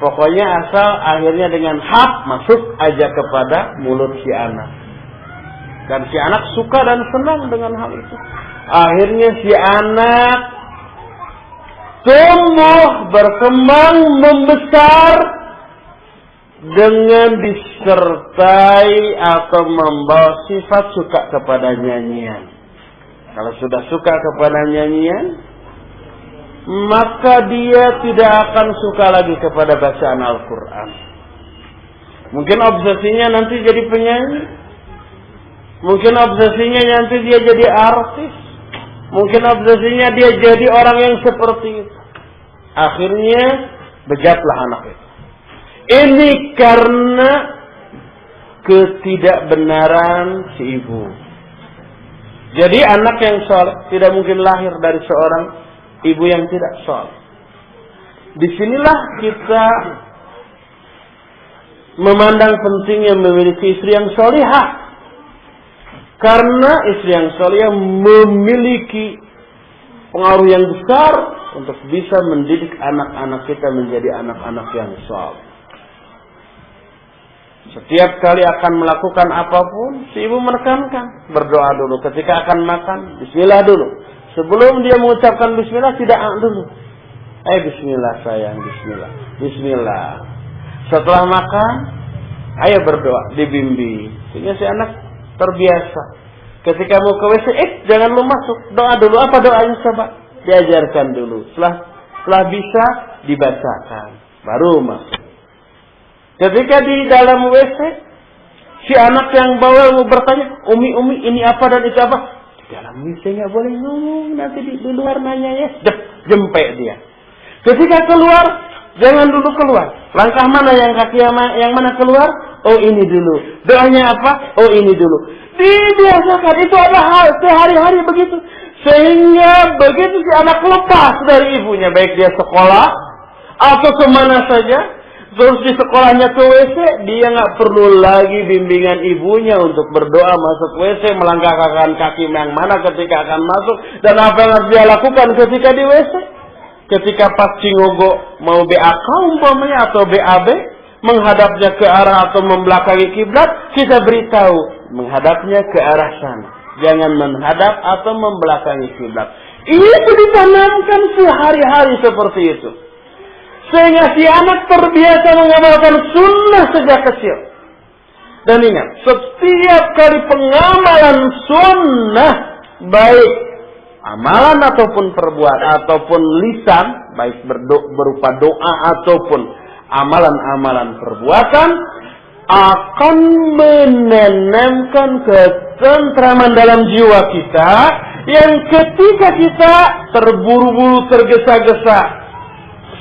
Speaker 1: Pokoknya asal akhirnya dengan hak masuk aja kepada mulut si anak. Dan si anak suka dan senang dengan hal itu. Akhirnya si anak tumbuh, berkembang, membesar dengan disertai atau membawa sifat suka kepada nyanyian. Kalau sudah suka kepada nyanyian, maka dia tidak akan suka lagi kepada bacaan Al-Quran. Mungkin obsesinya nanti jadi penyanyi. Mungkin obsesinya nanti dia jadi artis. Mungkin obsesinya dia jadi orang yang seperti itu. Akhirnya bejatlah anak itu. Ini karena ketidakbenaran si ibu. Jadi anak yang saleh tidak mungkin lahir dari seorang ibu yang tidak saleh. Disinilah kita memandang pentingnya memiliki istri yang salihah. Karena istri yang salihah memiliki pengaruh yang besar untuk bisa mendidik anak-anak kita menjadi anak-anak yang saleh. Setiap kali akan melakukan apapun, si ibu menekankan, berdoa dulu. Ketika akan makan, bismillah dulu. Sebelum dia mengucapkan bismillah, tidak dulu. Bismillah sayang, bismillah. Bismillah. Setelah makan, ayo berdoa, dibimbing. Sehingga si anak terbiasa. Ketika mau ke WC, jangan lu masuk. Doa dulu. Apa doanya coba? Diajarkan dulu. Setelah bisa, dibacakan. Baru masuk. Ketika di dalam WC, si anak yang bawel mau bertanya, Umi, ini apa dan itu apa? Dalam WC nggak boleh ngomong, nanti di luar nanya ya. Jempek dia. Ketika keluar, jangan dulu keluar. Langkah mana yang kaki yang mana keluar? Oh ini dulu. Doanya apa? Oh ini dulu. Dibiasakan, itu adalah hal sehari-hari begitu. Sehingga begitu si anak lepas dari ibunya, baik dia sekolah atau kemana saja, terus di sekolahnya ke WC, dia nggak perlu lagi bimbingan ibunya untuk berdoa masuk WC, melangkahkan kaki yang mana ketika akan masuk, dan apa yang harus dia lakukan ketika di WC. Ketika pas cingogo mau BAK umpamanya atau BAB, menghadapnya ke arah atau membelakangi kiblat, kita beritahu menghadapnya ke arah sana, jangan menghadap atau membelakangi kiblat. Itu ditanamkan sehari-hari seperti itu. Sehingga si anak terbiasa mengamalkan sunnah sejak kecil. Dan ingat, setiap kali pengamalan sunnah, baik amalan ataupun perbuatan ataupun lisan, baik berupa doa ataupun amalan-amalan perbuatan, akan menanamkan ketentraman dalam jiwa kita yang ketika kita terburu-buru, tergesa-gesa,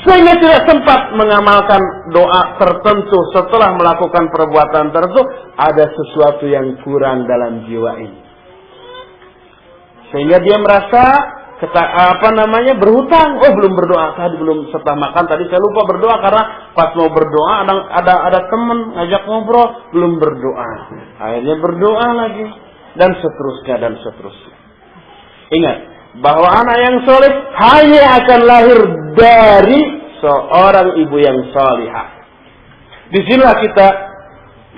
Speaker 1: sehingga tidak sempat mengamalkan doa tertentu setelah melakukan perbuatan tertentu, ada sesuatu yang kurang dalam jiwa ini. Sehingga dia merasa berhutang. Oh, belum berdoa tadi, belum setelah makan tadi saya lupa berdoa karena pas mau berdoa ada teman ngajak ngobrol, belum berdoa. Akhirnya berdoa lagi dan seterusnya. Ingat bahwa anak yang soleh hanya akan lahir dari seorang ibu yang salihah. Disinilah kita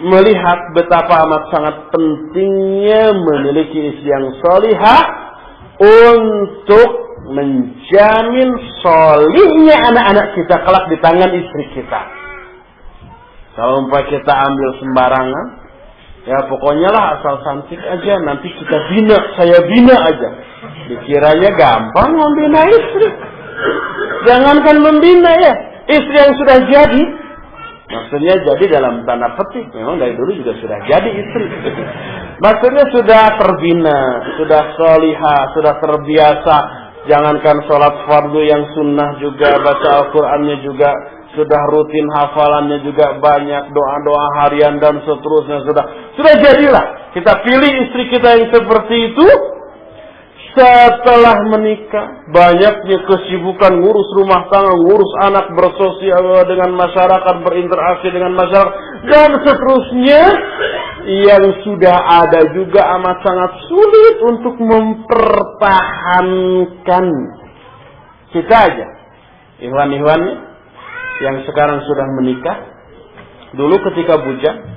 Speaker 1: melihat betapa amat sangat pentingnya memiliki istri yang salihah untuk menjamin solihnya anak-anak kita kelak di tangan istri kita. Kalau kita ambil sembarangan, ya pokoknya lah asal cantik aja, nanti kita bina, saya bina aja. Dikiranya gampang membina istri. Jangankan membina ya, istri yang sudah jadi. Maksudnya jadi dalam tanda petik, memang dari dulu juga sudah jadi istri. Maksudnya sudah terbina, sudah solihah, sudah terbiasa. Jangankan sholat fardu yang sunnah juga, baca Al-Qurannya juga, sudah rutin hafalannya juga banyak, doa-doa harian dan seterusnya sudah jadilah. Kita pilih istri kita yang seperti itu. Setelah menikah, banyaknya kesibukan ngurus rumah tangga, ngurus anak, bersosial dengan masyarakat, berinteraksi dengan masyarakat, dan seterusnya, yang sudah ada juga amat sangat sulit untuk mempertahankan. Kita aja, ikhwan-ikhwannya, yang sekarang sudah menikah, dulu ketika bujang,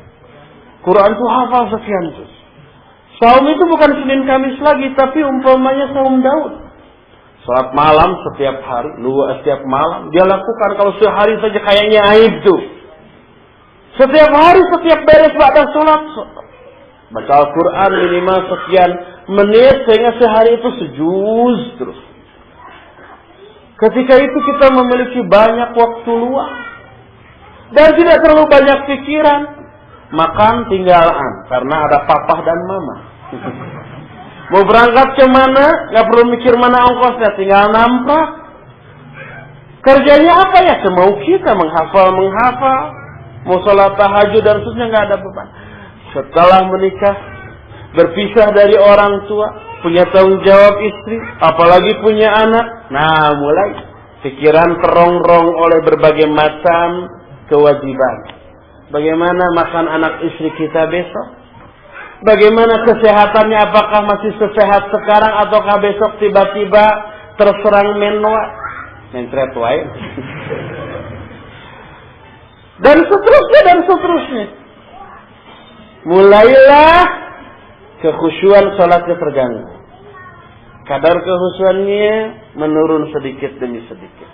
Speaker 1: Quran itu hafal sekian juz. Saum itu bukan Senin Kamis lagi, tapi umpamanya saum Daud. Salat malam setiap hari, setiap malam dia lakukan. Kalau sehari saja kayaknya aib tuh. Setiap hari, setiap beres ba'da salat, baca Al-Quran minimal sekian menit sehingga sehari itu sejuz terus. Ketika itu kita memiliki banyak waktu luang dan tidak terlalu banyak pikiran. Makan tinggalan karena ada papa dan mama. Mau berangkat ke mana, nggak perlu mikir mana ongkosnya, tinggal namprak. Kerjanya apa ya? Semau kita menghafal. Mau sholat tahajud dan seterusnya nggak ada beban. Setelah menikah, berpisah dari orang tua, punya tanggung jawab istri, apalagi punya anak. Nah, mulai pikiran terongrong oleh berbagai macam kewajiban. Bagaimana makan anak istri kita besok? Bagaimana kesehatannya? Apakah masih sesehat sekarang ataukah besok tiba-tiba terserang mencret wae? Dan seterusnya. Mulailah kekhusyuan salatnya terganggu. Kadar kekhusyuannya menurun sedikit demi sedikit.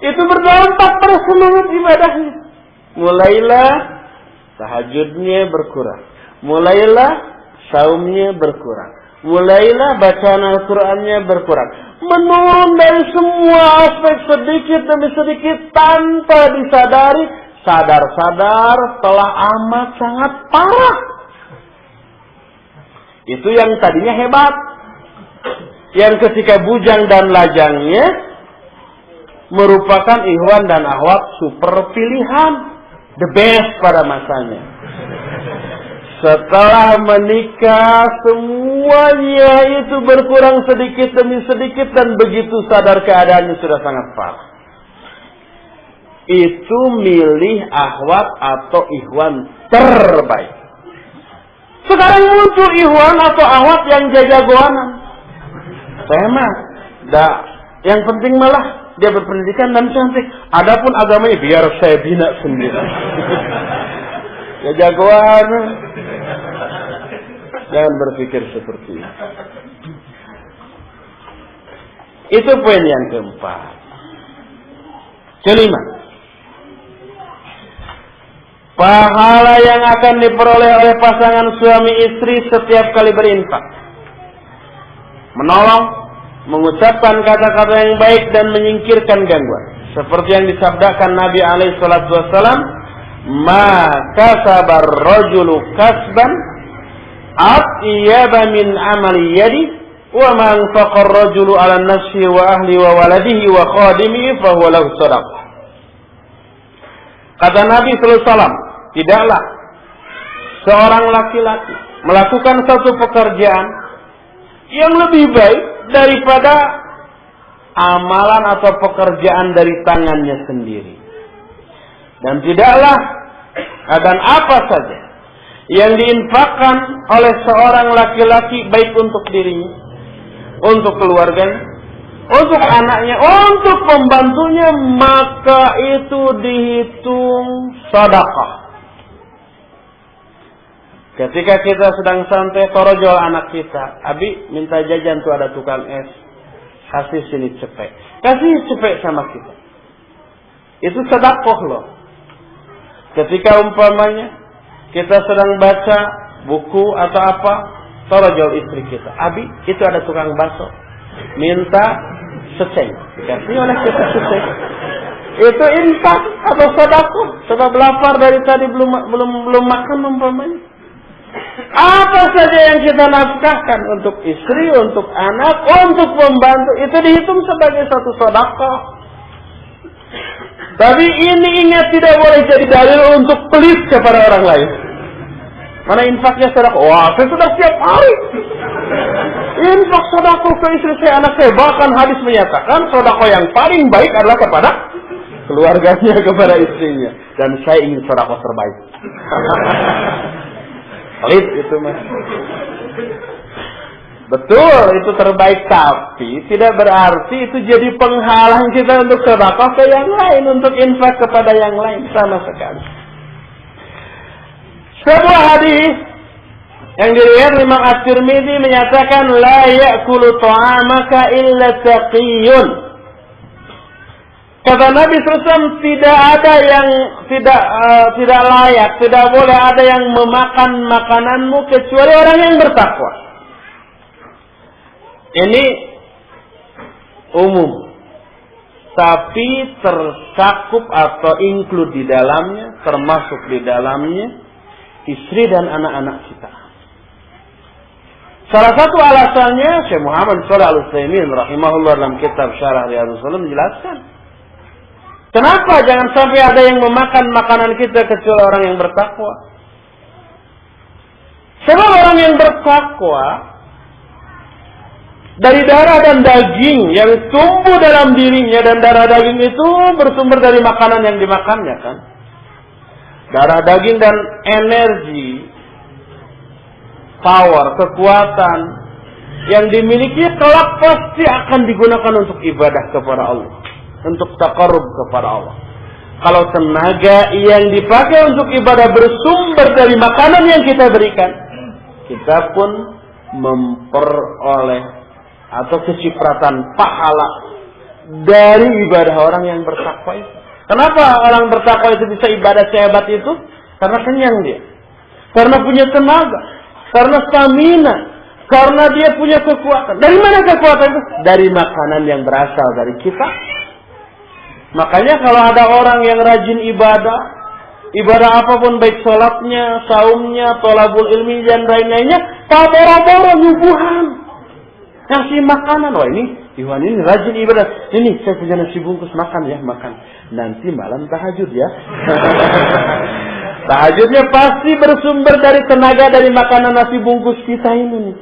Speaker 1: Itu berdampak pada semangat ibadahnya. Mulailah tahajudnya berkurang. Mulailah saumnya berkurang. Mulailah bacaan Al-Qurannya berkurang. Menurun dari semua aspek sedikit demi sedikit tanpa disadari. Sadar-sadar telah amat sangat parah. Itu yang tadinya hebat. Yang ketika bujang dan lajangnya merupakan ikhwan dan akhwat super pilihan. The best pada masanya. Setelah menikah, semuanya itu berkurang sedikit demi sedikit dan begitu sadar keadaannya sudah sangat parah. Itu milih akhwat atau ikhwan terbaik. Sekarang muncul ikhwan atau akhwat yang jagoanan. Saya mah, yang penting malah dia berpendidikan dan cantik. Adapun agamanya biar saya bina sendiri. Ya jagoan. Jangan berpikir seperti itu. Itu poin yang keempat. Kelima. Pahala yang akan diperoleh oleh pasangan suami istri setiap kali berinfak. Menolong, mengucapkan kata-kata yang baik dan menyingkirkan gangguan. Seperti yang disabdakan Nabi alaihi salatu wassalam, "Ma kasabar rajulu kasban atyaba min amali yadi Wa man faqar rajulu 'ala nafsihi wa ahli wa waladihi wa khadimihi fa huwa lahu shadaqah. Kata Nabi sallallahu alaihi wasallam, tidaklah seorang laki-laki melakukan satu pekerjaan yang lebih baik daripada amalan atau pekerjaan dari tangannya sendiri. Dan tidaklah dan apa saja yang diinfakkan oleh seorang laki-laki baik untuk dirinya, untuk keluarganya, untuk anaknya, untuk pembantunya, maka itu dihitung sedekah. Ketika kita sedang santai, torojol anak kita, Abi minta jajan tuh ada tukang es, kasih sini cepek, kasih cepek sama kita. Itu sedekah loh. Ketika umpamanya kita sedang baca buku atau apa, torojol istri kita, Abi itu ada tukang bakso, minta seceng, dikasih oleh kita seceng. Itu infak atau sedekah, sebab lapar dari tadi belum makan umpamanya. Apa saja yang kita nafkahkan untuk istri, untuk anak, untuk pembantu, itu dihitung sebagai satu sedekah. Tapi ini ingat tidak boleh jadi dalil untuk pelit kepada orang lain. Mana infaknya sedekah? Wah, saya sudah setiap hari infak sedekah ke istri saya, anak saya. Bahkan hadis menyatakan sedekah yang paling baik adalah kepada keluarganya, kepada istrinya. Dan saya ingin sedekah terbaik. Pelit itu mas. Betul itu terbaik, tapi tidak berarti itu jadi penghalang kita untuk sedekah ke yang lain, untuk infak kepada yang lain, sama sekali. Sebuah hadis yang diriwayatkan Imam At-Tirmidzi menyatakan la ya'kulu ta'amaka illa taqiyun. Kata Nabi SAW, tidak ada yang tidak layak, tidak boleh ada yang memakan makananmu kecuali orang yang bertakwa. Ini umum, tapi tercakup atau include di dalamnya, termasuk di dalamnya istri dan anak-anak kita. Salah satu alasannya Syekh Muhammad Shalih Al-Utsaimin rahimahullah dalam kitab Syarah Riyadhus Shalihin menjelaskan, kenapa jangan sampai ada yang memakan makanan kita kecuali orang yang bertakwa? Sebab orang yang bertakwa dari darah dan daging yang tumbuh dalam dirinya, dan darah daging itu bersumber dari makanan yang dimakannya kan. Darah daging dan energi, power, kekuatan yang dimiliki kelak pasti akan digunakan untuk ibadah kepada Allah, untuk taqarrub kepada Allah. Kalau tenaga yang dipakai untuk ibadah bersumber dari makanan yang kita berikan, kita pun memperoleh atau kecipratan pahala dari ibadah orang yang bertakwa itu. Kenapa orang bertakwa itu bisa ibadah sehebat itu? Karena kenyang dia, karena punya tenaga, karena stamina, karena dia punya kekuatan. Dari mana kekuatan itu? Dari makanan yang berasal dari kita. Makanya kalau ada orang yang rajin ibadah apapun, baik sholatnya, saumnya, tolabul ilmi dan lain-lainnya, tak boro-boro nyubuhan, ngasih makanan. Wah ini Iwan ini rajin ibadah. Ini saya punya nasi bungkus, makan ya, makan. Nanti malam tahajud ya. Tahajudnya pasti bersumber dari tenaga dari makanan nasi bungkus kita ini.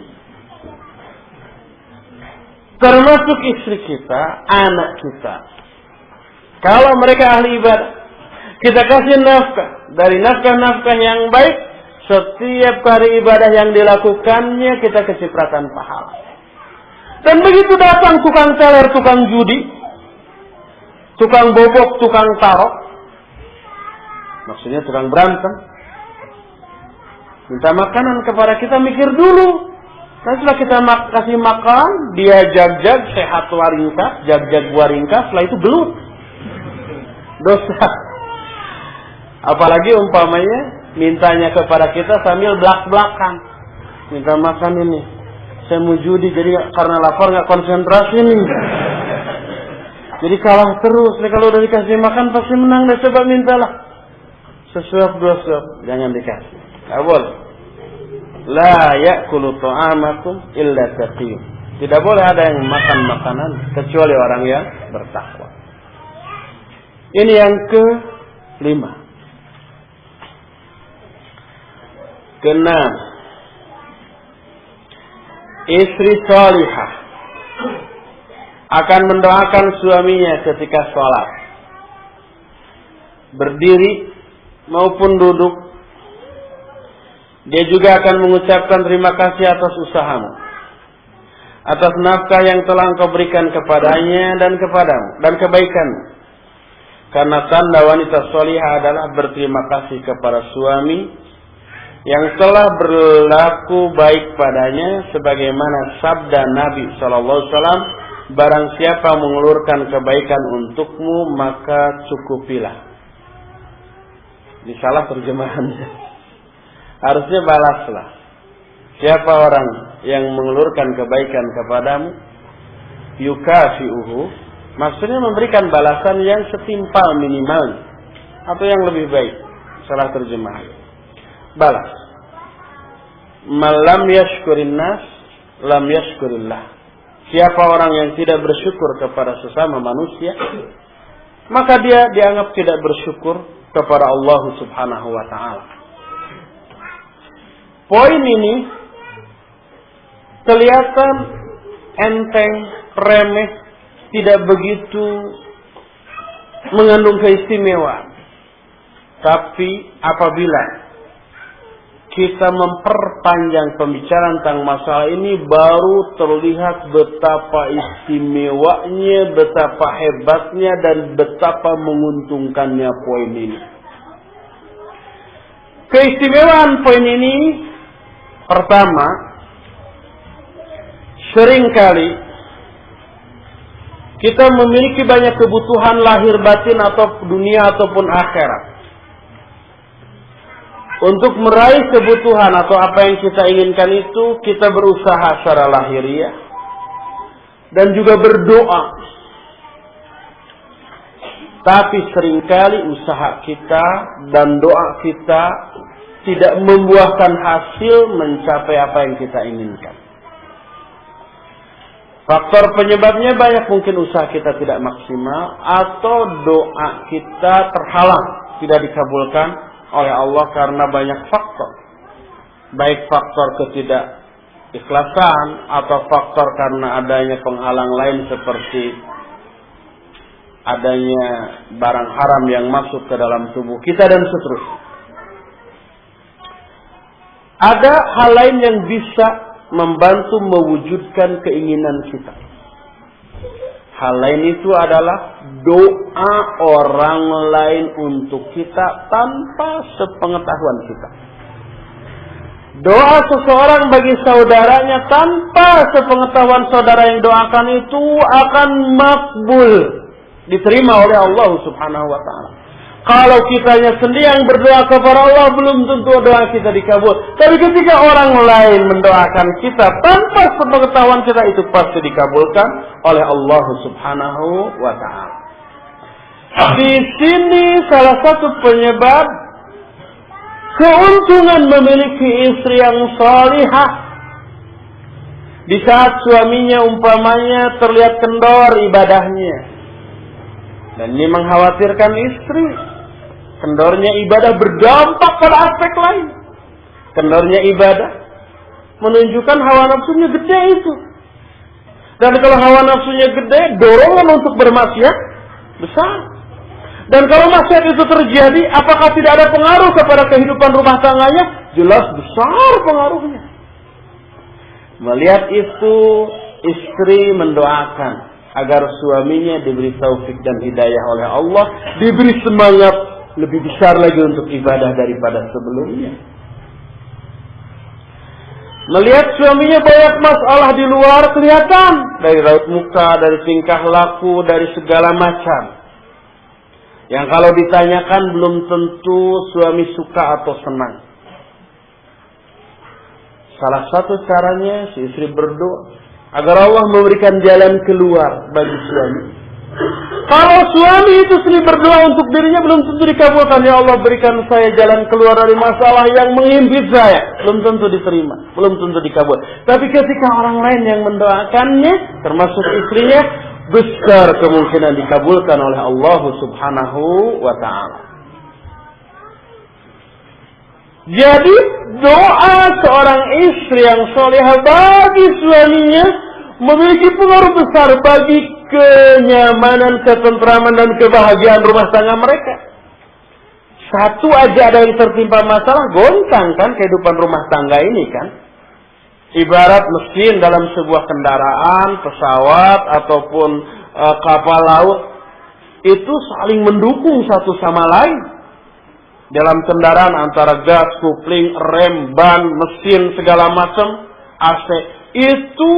Speaker 1: Termasuk istri kita, anak kita. Kalau mereka ahli ibadah, kita kasih nafkah. Dari nafkah-nafkah yang baik, setiap kali ibadah yang dilakukannya, kita kecipratan pahala. Dan begitu datang tukang teler, tukang judi, tukang bobok, tukang tarok, maksudnya tukang berantem, minta makanan kepada kita, mikir dulu. Nah, setelah kita kasih makan, dia jag-jag, sehat waringkas, jag-jag waringkas, setelah itu gelut. Dosa. Apalagi umpamanya mintanya kepada kita sambil belak-belakan, minta makan ini. Saya mau judi, jadi karena lapar nggak konsentrasi nih. Jadi kalah terus. Nih kalau udah dikasih makan pasti menang. Nah, coba mintalah sesuap dua suap, jangan dikasih. Nggak boleh. La ya'kulu ta'amakum illa taqiyun. Tidak boleh ada yang makan makanan kecuali orang yang bertakwa. Ini yang kelima. Keenam, istri salihah akan mendoakan suaminya ketika sholat, berdiri maupun duduk. Dia juga akan mengucapkan terima kasih atas usahamu, atas nafkah yang telah engkau berikan kepadanya dan kepadamu, dan kebaikanmu. Karena tanda wanita salihah adalah berterima kasih kepada suami yang telah berlaku baik padanya, sebagaimana sabda Nabi SAW, barang siapa mengulurkan kebaikan untukmu, maka cukupilah. Ini salah terjemahannya. Harusnya balaslah. Siapa orang yang mengulurkan kebaikan kepadamu, yukafi'uhu, maksudnya memberikan balasan yang setimpal minimal atau yang lebih baik. Salah terjemahan. Balas. Malam yashkurin nas, lam yashkurillah. Siapa orang yang tidak bersyukur kepada sesama manusia, maka dia dianggap tidak bersyukur kepada Allah Subhanahu wa ta'ala. Poin ini kelihatan enteng, remeh, tidak begitu mengandung keistimewaan. Tapi apabila kita memperpanjang pembicaraan tentang masalah ini, baru terlihat betapa istimewanya, betapa hebatnya, dan betapa menguntungkannya poin ini. Keistimewaan poin ini, pertama, seringkali kita memiliki banyak kebutuhan lahir batin atau dunia ataupun akhirat. Untuk meraih kebutuhan atau apa yang kita inginkan itu, kita berusaha secara lahiriah dan juga berdoa. Tapi seringkali usaha kita dan doa kita tidak membuahkan hasil mencapai apa yang kita inginkan. Faktor penyebabnya banyak, mungkin usaha kita tidak maksimal atau doa kita terhalang, tidak dikabulkan oleh Allah karena banyak faktor. Baik faktor ketidakikhlasan atau faktor karena adanya penghalang lain seperti adanya barang haram yang masuk ke dalam tubuh kita dan seterusnya. Ada hal lain yang bisa membantu mewujudkan keinginan kita. Hal lain itu adalah doa orang lain untuk kita tanpa sepengetahuan kita. Doa seseorang bagi saudaranya tanpa sepengetahuan saudara yang doakan itu akan makbul, diterima oleh Allah Subhanahu wa ta'ala. Kalau kitanya sendiri yang berdoa kepada Allah, belum tentu doa kita dikabul. Tapi ketika orang lain mendoakan kita tanpa sepengetahuan kita, itu pasti dikabulkan oleh Allah Subhanahu wa ta'ala. Di sini salah satu penyebab keuntungan memiliki istri yang salihah, di saat suaminya umpamanya terlihat kendor ibadahnya, dan ini mengkhawatirkan istri. Kendornya ibadah berdampak pada aspek lain. Kendornya ibadah menunjukkan hawa nafsunya gede itu. Dan kalau hawa nafsunya gede, dorongan untuk bermaksiat besar. Dan kalau maksiat itu terjadi, apakah tidak ada pengaruh kepada kehidupan rumah tangganya? Jelas besar pengaruhnya. Melihat itu, istri mendoakan agar suaminya diberi taufik dan hidayah oleh Allah, diberi semangat lebih besar lagi untuk ibadah daripada sebelumnya. Melihat suaminya banyak masalah di luar, kelihatan dari raut muka, dari tingkah laku, dari segala macam, yang kalau ditanyakan belum tentu suami suka atau senang. Salah satu caranya si istri berdoa agar Allah memberikan jalan keluar bagi suami, Kalau suami itu sendiri berdoa untuk dirinya, belum tentu dikabulkan. Ya Allah, berikan saya jalan keluar dari masalah yang menghimpit saya. Belum tentu diterima, belum tentu dikabul. Tapi ketika orang lain yang mendoakannya, termasuk istrinya, besar kemungkinan dikabulkan oleh Allah Subhanahu wa ta'ala. Jadi doa seorang istri yang solehah bagi suaminya memiliki pengaruh besar bagi kenyamanan, ketentraman, dan kebahagiaan rumah tangga mereka. Satu aja ada yang tertimpa masalah, goncang kan kehidupan rumah tangga ini kan. Ibarat mesin dalam sebuah kendaraan, pesawat, ataupun kapal laut, itu saling mendukung satu sama lain. Dalam kendaraan antara gas, kopling, rem, ban, mesin, segala macam, AC, itu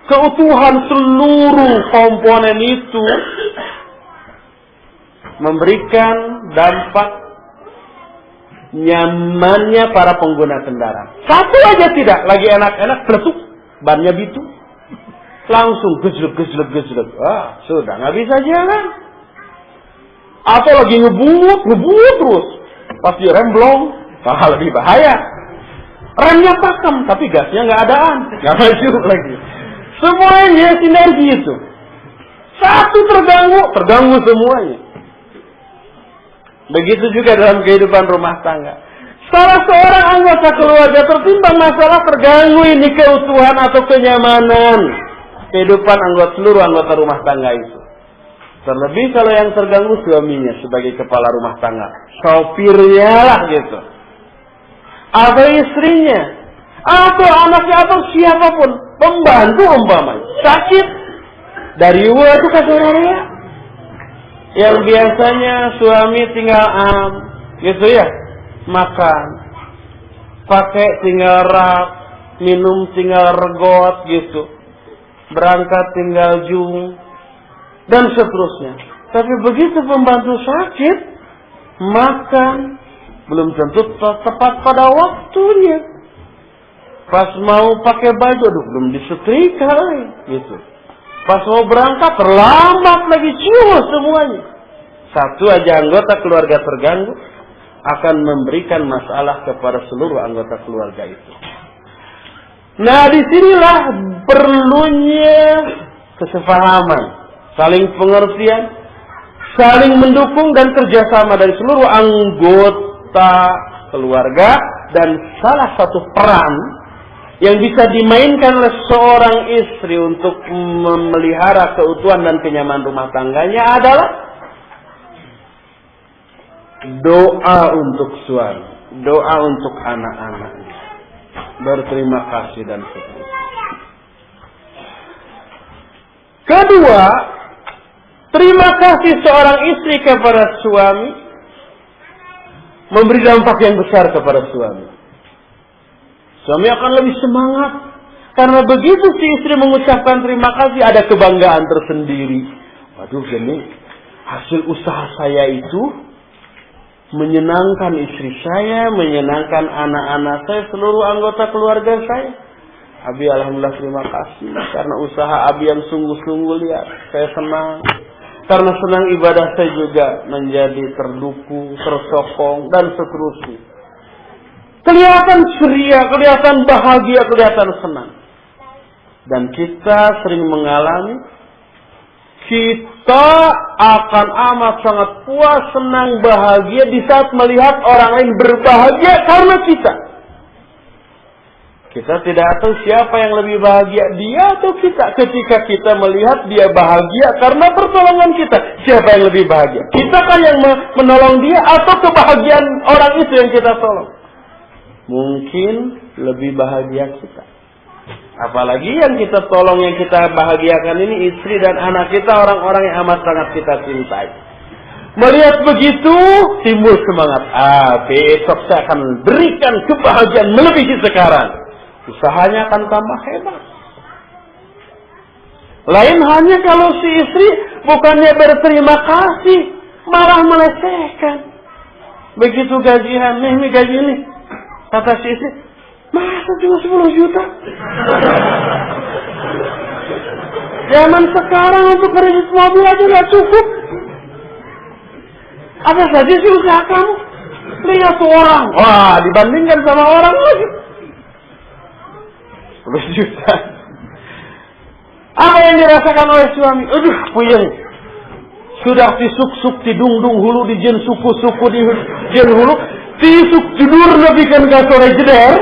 Speaker 1: keutuhan seluruh komponen itu memberikan dampak nyamannya para pengguna kendaraan. Satu aja tidak, lagi enak-enak, beletuk, bannya bitu, langsung gejlek. Sudah nggak bisa jalan. Atau lagi ngebut terus, pas di rem blong, malah lebih bahaya. Remnya pakem, tapi gasnya nggak adaan, nggak maju lagi. Semuanya sinergi itu. Satu terganggu semuanya. Begitu juga dalam kehidupan rumah tangga. Salah seorang anggota keluarga tertimpa masalah, terganggu ini keutuhan atau kenyamanan kehidupan seluruh anggota rumah tangga itu. Terlebih kalau yang terganggu suaminya sebagai kepala rumah tangga, sopirnya lah gitu, atau istrinya, atau anaknya, atau siapapun, pembantu umpamanya sakit dari waktu ke Korea, yang biasanya suami tinggal gitu ya, makan, pakai tinggal rap, minum tinggal regot gitu, berangkat tinggal jung, dan seterusnya. Tapi begitu pembantu sakit, makan belum tentu tepat pada waktunya. Pas mau pakai baju, belum disetrika gitu. Pas mau berangkat, terlambat lagi, cium semuanya. Satu aja anggota keluarga terganggu akan memberikan masalah kepada seluruh anggota keluarga itu. Nah, disinilah perlunya kesepahaman, saling pengertian, saling mendukung dan kerjasama dari seluruh anggota keluarga. Dan salah satu peran yang bisa dimainkan oleh seorang istri untuk memelihara keutuhan dan kenyamanan rumah tangganya adalah doa untuk suami, doa untuk anak-anaknya, berterima kasih dan seterusnya. Kedua, terima kasih seorang istri kepada suami memberi dampak yang besar kepada suami. Suami akan lebih semangat karena begitu si istri mengucapkan terima kasih, ada kebanggaan tersendiri. Waduh, gini, hasil usaha saya itu menyenangkan istri saya, menyenangkan anak-anak saya, seluruh anggota keluarga saya. Abi alhamdulillah terima kasih karena usaha Abi yang sungguh-sungguh, lihat saya senang. Karena senang ibadah saya juga menjadi terdukung, tersokong dan seterusnya. Kelihatan ceria, kelihatan bahagia, kelihatan senang. Dan kita sering mengalami, kita akan amat sangat puas, senang, bahagia di saat melihat orang lain berbahagia karena kita. Kita tidak tahu siapa yang lebih bahagia, dia atau kita. Ketika kita melihat dia bahagia karena pertolongan kita, siapa yang lebih bahagia? Kita kan yang menolong dia atau kebahagiaan orang itu yang kita tolong? Mungkin lebih bahagia kita. Apalagi yang kita tolong, yang kita bahagiakan ini istri dan anak kita, orang-orang yang amat sangat kita cintai. Melihat begitu, timbul semangat. Besok saya akan berikan kebahagiaan melebihi sekarang. Usahanya akan tambah hebat. Lain hanya kalau si istri bukannya berterima kasih, malah melecehkan. Begitu gajian, nih gaji nih. Kata si istri, masa cuma 10 juta? Zaman sekarang untuk kredit mobil aja nggak cukup. Apa saja sih usaha kamu? Lihat tuh orang. Wah, dibandingkan sama orang lagi. 10 juta. Apa yang dirasakan oleh suami? Aduh, puyeng. Sudah disuk-suk, didung-dung hulu, dijen suku-suku, dijen hulu. Tisuk tidur lebihkan ke sore jeder.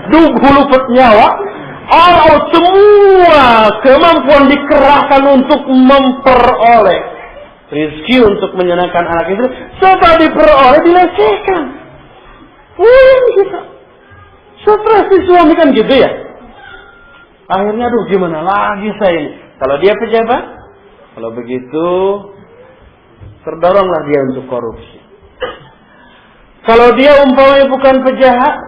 Speaker 1: Dung hulu pet nyawa. Semua kemampuan dikerahkan untuk memperoleh rezeki untuk menyenangkan anak istri. Setelah diperoleh dilecehkan. Puyeng kita. Stres si suami kan gitu ya. Akhirnya aduh gimana lagi saya ini. Kalau dia pejabat, kalau begitu terdoronglah dia untuk korupsi. Kalau dia umpamanya bukan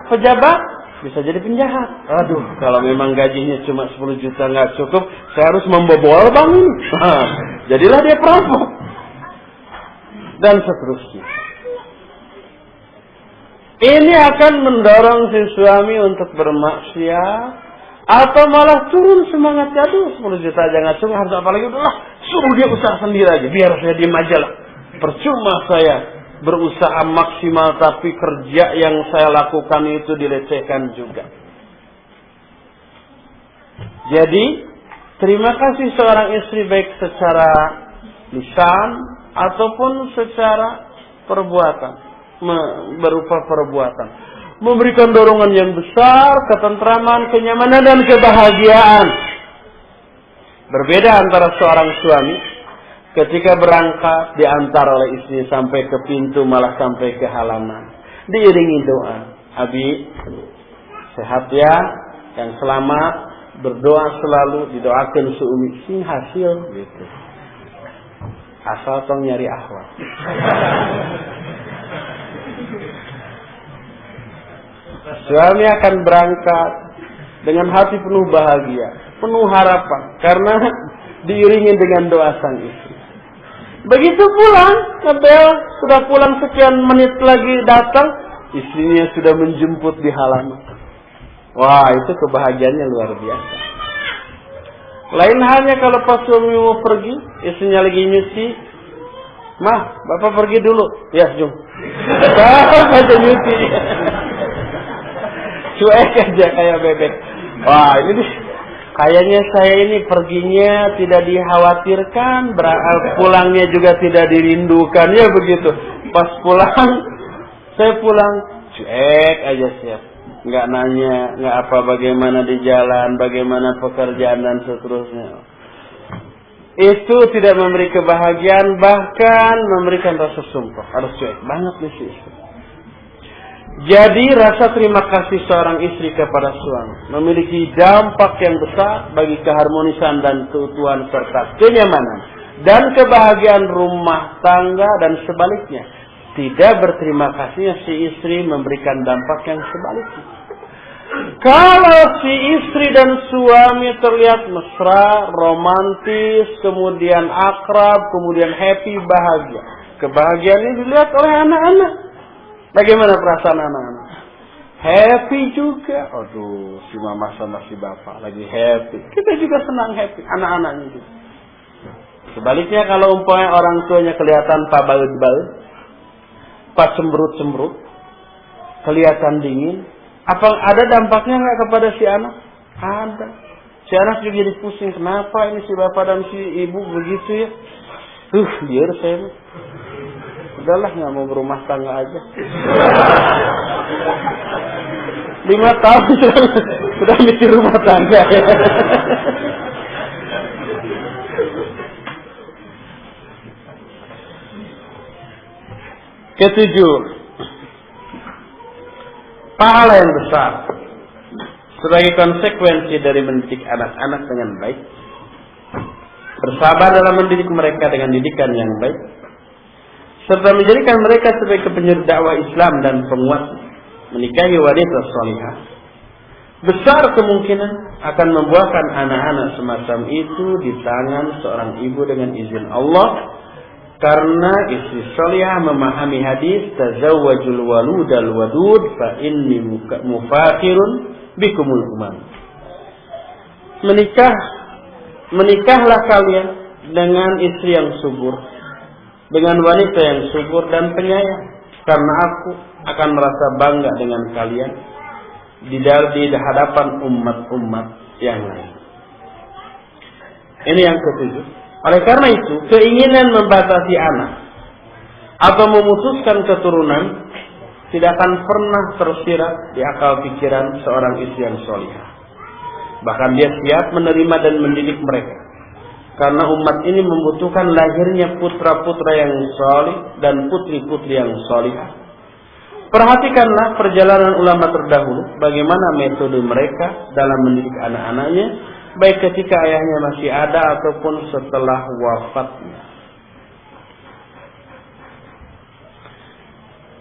Speaker 1: pejabat, bisa jadi penjahat. Aduh, kalau memang gajinya cuma 10 juta nggak cukup, saya harus membobol bank ini. Jadilah dia perampok. Dan seterusnya. Ini akan mendorong si suami untuk bermaksiat. Atau malah turun semangatnya. Aduh, 10 juta aja nggak cukup, harus apa lagi? Udahlah, suruh dia usaha sendiri aja. Biar saya diem aja lah. Percuma saya berusaha maksimal, tapi kerja yang saya lakukan itu dilecehkan juga. Jadi, terima kasih seorang istri baik secara lisan ataupun secara perbuatan, berupa perbuatan. Memberikan dorongan yang besar, ketentraman, kenyamanan, dan kebahagiaan. Berbeda antara seorang suami ketika berangkat diantar oleh istri sampai ke pintu, malah sampai ke halaman, diiringi doa. Abi, sehat ya, yang selamat, berdoa selalu, didoakan suami sing hasil gitu. Asal tong nyari akhlak. Suami akan berangkat dengan hati penuh bahagia, penuh harapan, karena diiringi dengan doa sang istri. Begitu pulang, ngebel, sudah pulang sekian menit lagi datang, istrinya sudah menjemput di halaman. Wah, itu kebahagiaannya luar biasa. Lain halnya kalau pas suami mau pergi, istrinya lagi nyuci, "Mah, bapak pergi dulu." "Ya, Jung." Bapak aja nyuci. Cuek aja kayak bebek. Wah, ini kayaknya saya ini perginya tidak dikhawatirkan, pulangnya juga tidak dirindukan, ya begitu. Pas pulang, saya pulang cuek aja siap, nggak nanya, nggak apa bagaimana di jalan, bagaimana pekerjaan dan seterusnya. Itu tidak memberi kebahagiaan, bahkan memberikan rasa sumpah. Harus cuek banget nih si istri. Jadi rasa terima kasih seorang istri kepada suami memiliki dampak yang besar bagi keharmonisan dan keutuhan serta kenyamanan dan kebahagiaan rumah tangga, dan sebaliknya tidak berterima kasihnya si istri memberikan dampak yang sebaliknya. Kalau si istri dan suami terlihat mesra, romantis, kemudian akrab, kemudian happy, bahagia, kebahagiaan ini dilihat oleh anak-anak. Bagaimana perasaan anak-anak? Happy juga. Aduh, si mama sama si bapak lagi happy. Kita juga senang happy, anak-anaknya juga. Sebaliknya kalau umpamanya orang tuanya kelihatan pak baut-baut, pak cemberut-cemberut, kelihatan dingin, apa ada dampaknya nggak kepada si anak? Ada. Si anak juga jadi pusing. Kenapa ini si bapak dan si ibu begitu ya? Biar saya. Udahlah, nggak mau berumah tangga aja. 5 tahun sudah mikir rumah tangga ya. Ketujuh, pahala yang besar sebagai konsekuensi dari mendidik anak-anak dengan baik, bersabar dalam mendidik mereka dengan didikan yang baik, serta menjadikan mereka sebagai penyeruk dakwah Islam dan penguat, menikahi wanita salihah, besar kemungkinan akan membuahkan anak-anak semacam itu di tangan seorang ibu dengan izin Allah, karena istri salihah memahami hadis tazawwajul waludal wadud fa inni mufakhirun bikumul umam. Menikah menikahlah kalian dengan istri yang subur, dengan wanita yang subur dan penyayang, karena aku akan merasa bangga dengan kalian di hadapan umat-umat yang lain. Ini yang ketujuh. Oleh karena itu, keinginan membatasi anak atau memutuskan keturunan tidak akan pernah tersirat di akal pikiran seorang istri yang salihah. Bahkan dia siap menerima dan mendidik mereka, karena umat ini membutuhkan lahirnya putra-putra yang salih dan putri-putri yang salihah. Perhatikanlah perjalanan ulama terdahulu, bagaimana metode mereka dalam mendidik anak-anaknya, baik ketika ayahnya masih ada ataupun setelah wafatnya.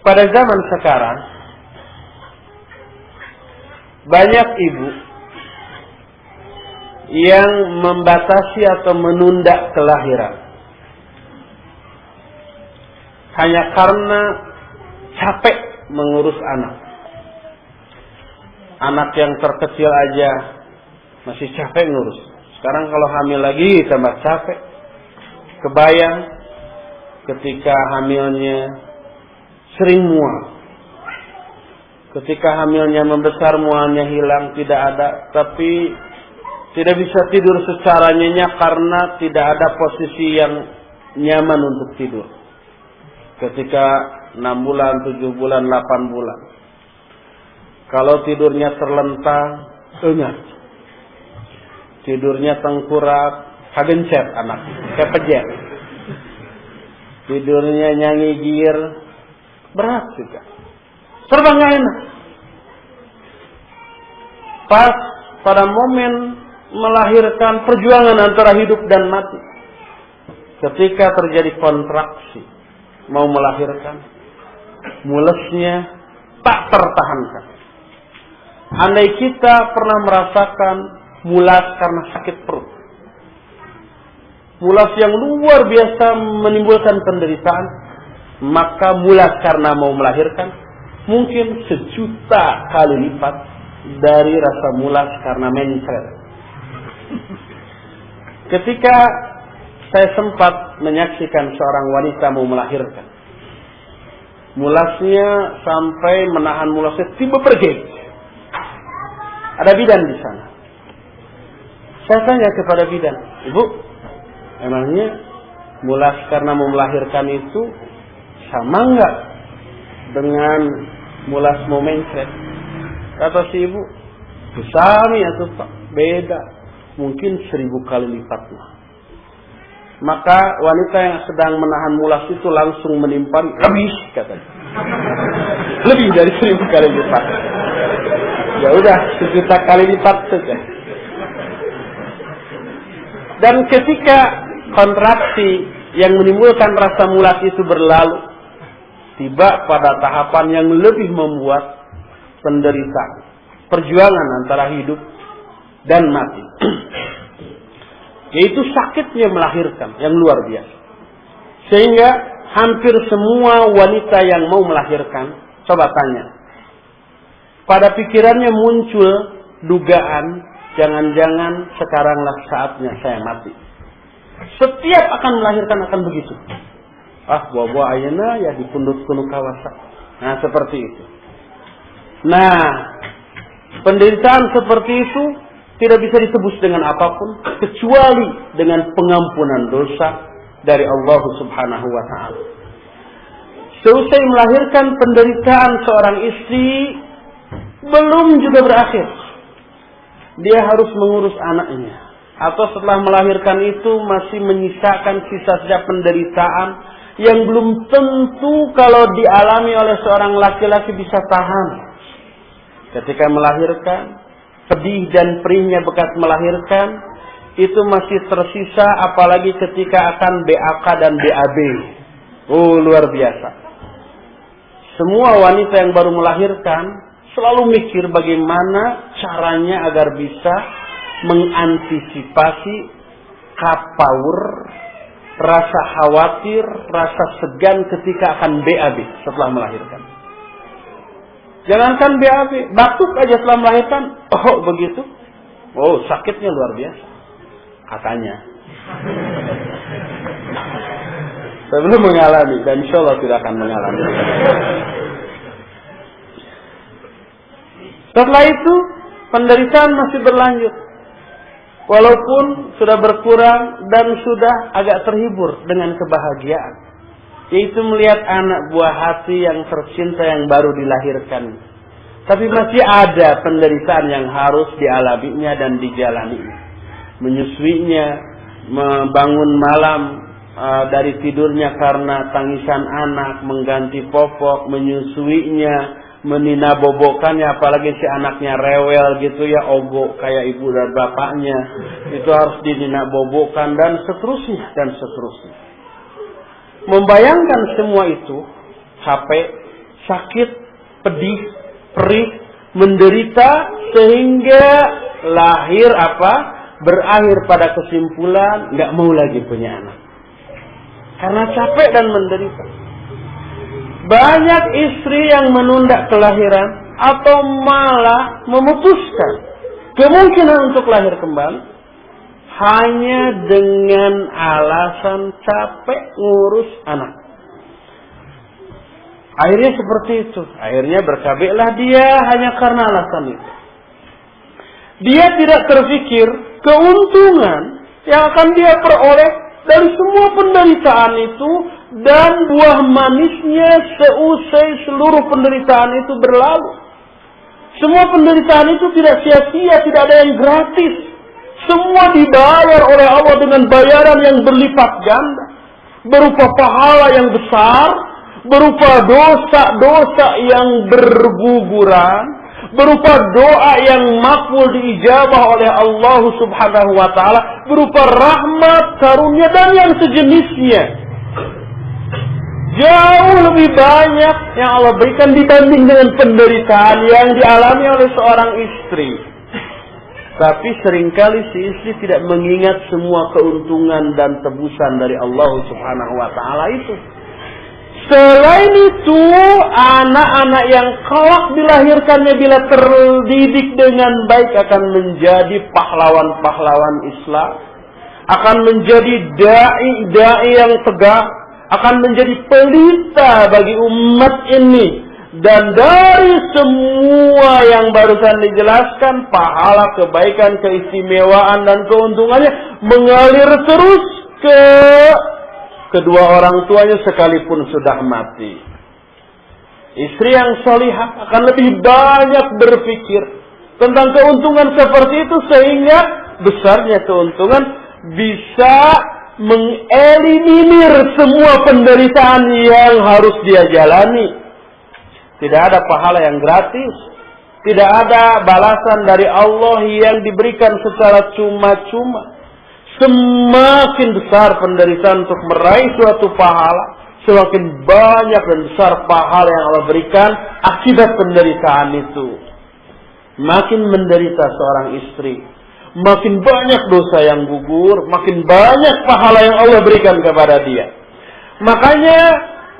Speaker 1: Pada zaman sekarang, banyak ibu yang membatasi atau menunda kelahiran hanya karena capek mengurus anak. Anak yang terkecil aja masih capek ngurus. Sekarang kalau hamil lagi tambah capek. Kebayang ketika hamilnya sering mual. Ketika hamilnya membesar, mualnya hilang, tidak ada. Tapi tidak bisa tidur secara nyenyak karena tidak ada posisi yang nyaman untuk tidur. Ketika 6 bulan, 7 bulan, 8 bulan. Kalau tidurnya terlentang, enggak. Tidurnya tengkurap, kagencet anak, kepejet. Tidurnya nyanyi giir, berat juga. Serba nggak enak. Pas pada momen melahirkan, perjuangan antara hidup dan mati. Ketika terjadi kontraksi, mau melahirkan, mulesnya tak tertahankan. Andai kita pernah merasakan mulas karena sakit perut, mulas yang luar biasa menimbulkan penderitaan, maka mulas karena mau melahirkan mungkin 1.000.000 kali lipat dari rasa mulas karena mencret. Ketika saya sempat menyaksikan seorang wanita mau melahirkan, mulasnya sampai menahan mulasnya tiba pergi. Ada bidan di sana. Saya tanya kepada bidan, Ibu, emangnya mulas karena mau melahirkan itu sama enggak dengan mulas mau mencret? Kata si ibu, sami atau Pak, beda, mungkin 1.000 kali lipatnya. Maka wanita yang sedang menahan mulas itu langsung menimpali, lebih katanya, lebih dari 1.000 kali lipat. Ya udah, 1.000.000 kali lipat saja. Dan ketika kontraksi yang menimbulkan rasa mulas itu berlalu, tiba pada tahapan yang lebih membuat penderitaan, perjuangan antara hidup dan mati, yaitu sakitnya melahirkan yang luar biasa. Sehingga hampir semua wanita yang mau melahirkan, coba tanya, pada pikirannya muncul dugaan, jangan-jangan sekaranglah saatnya saya mati. Setiap akan melahirkan akan begitu. Buah-buah ayana ya dipundut kuno kawasan. Nah, seperti itu. Nah, penderitaan seperti itu tidak bisa ditebus dengan apapun kecuali dengan pengampunan dosa dari Allah Subhanahu wa taala. Seusai melahirkan, penderitaan seorang istri belum juga berakhir. Dia harus mengurus anaknya. Atau setelah melahirkan itu masih menyisakan sisa-sisa penderitaan yang belum tentu kalau dialami oleh seorang laki-laki bisa tahan. Ketika melahirkan, pedih dan perihnya bekas melahirkan itu masih tersisa, apalagi ketika akan BAK dan BAB. Luar biasa. Semua wanita yang baru melahirkan selalu mikir bagaimana caranya agar bisa mengantisipasi kapaur, rasa khawatir, rasa segan ketika akan BAB setelah melahirkan. Jangankan BAB, batuk aja setelah melahirkan, begitu. Sakitnya luar biasa. katanya. Saya belum mengalami dan insya Allah tidak akan mengalami. Setelah itu penderitaan masih berlanjut. Walaupun sudah berkurang dan sudah agak terhibur dengan kebahagiaan. Yaitu melihat anak buah hati yang tercinta yang baru dilahirkan. Tapi masih ada penderitaan yang harus dialaminya dan dijalaninya. Menyusuinya, membangun malam dari tidurnya karena tangisan anak, mengganti popok, menyusuinya, menina bobokannya, apalagi si anaknya rewel gitu ya, ogok kayak ibu dan bapaknya, itu harus dinina bobokan dan seterusnya dan seterusnya. Membayangkan semua itu capek, sakit, pedih, perih, menderita sehingga lahir berakhir pada kesimpulan nggak mau lagi punya anak karena capek dan menderita. Banyak istri yang menunda kelahiran atau malah memutuskan kemungkinan untuk lahir kembali hanya dengan alasan capek ngurus anak. Akhirnya seperti itu. Akhirnya bercabailah dia hanya karena alasan itu. Dia tidak terfikir keuntungan yang akan dia peroleh dari semua penderitaan itu dan buah manisnya seusai seluruh penderitaan itu berlalu. Semua penderitaan itu tidak sia-sia, tidak ada yang gratis. Semua dibayar oleh Allah dengan bayaran yang berlipat ganda. Berupa pahala yang besar, berupa dosa-dosa yang berguguran, berupa doa yang makbul diijabah oleh Allah Subhanahu wa taala, berupa rahmat, karunia dan yang sejenisnya. Jauh lebih banyak yang Allah berikan dibanding dengan penderitaan yang dialami oleh seorang istri. Tapi seringkali si istri tidak mengingat semua keuntungan dan tebusan dari Allah Subhanahu wa taala itu. Selain itu, anak-anak yang kelak dilahirkannya bila terdidik dengan baik akan menjadi pahlawan-pahlawan Islam, akan menjadi dai-dai yang tegak, akan menjadi pelita bagi umat ini. Dan dari semua yang barusan dijelaskan, pahala, kebaikan, keistimewaan dan keuntungannya mengalir terus ke kedua orang tuanya sekalipun sudah mati. Istri yang salihah akan lebih banyak berpikir tentang keuntungan seperti itu sehingga besarnya keuntungan bisa mengeliminir semua penderitaan yang harus dia jalani. Tidak ada pahala yang gratis. Tidak ada balasan dari Allah yang diberikan secara cuma-cuma. Semakin besar penderitaan untuk meraih suatu pahala, semakin banyak dan besar pahala yang Allah berikan akibat penderitaan itu. Makin menderita seorang istri, makin banyak dosa yang gugur, makin banyak pahala yang Allah berikan kepada dia. Makanya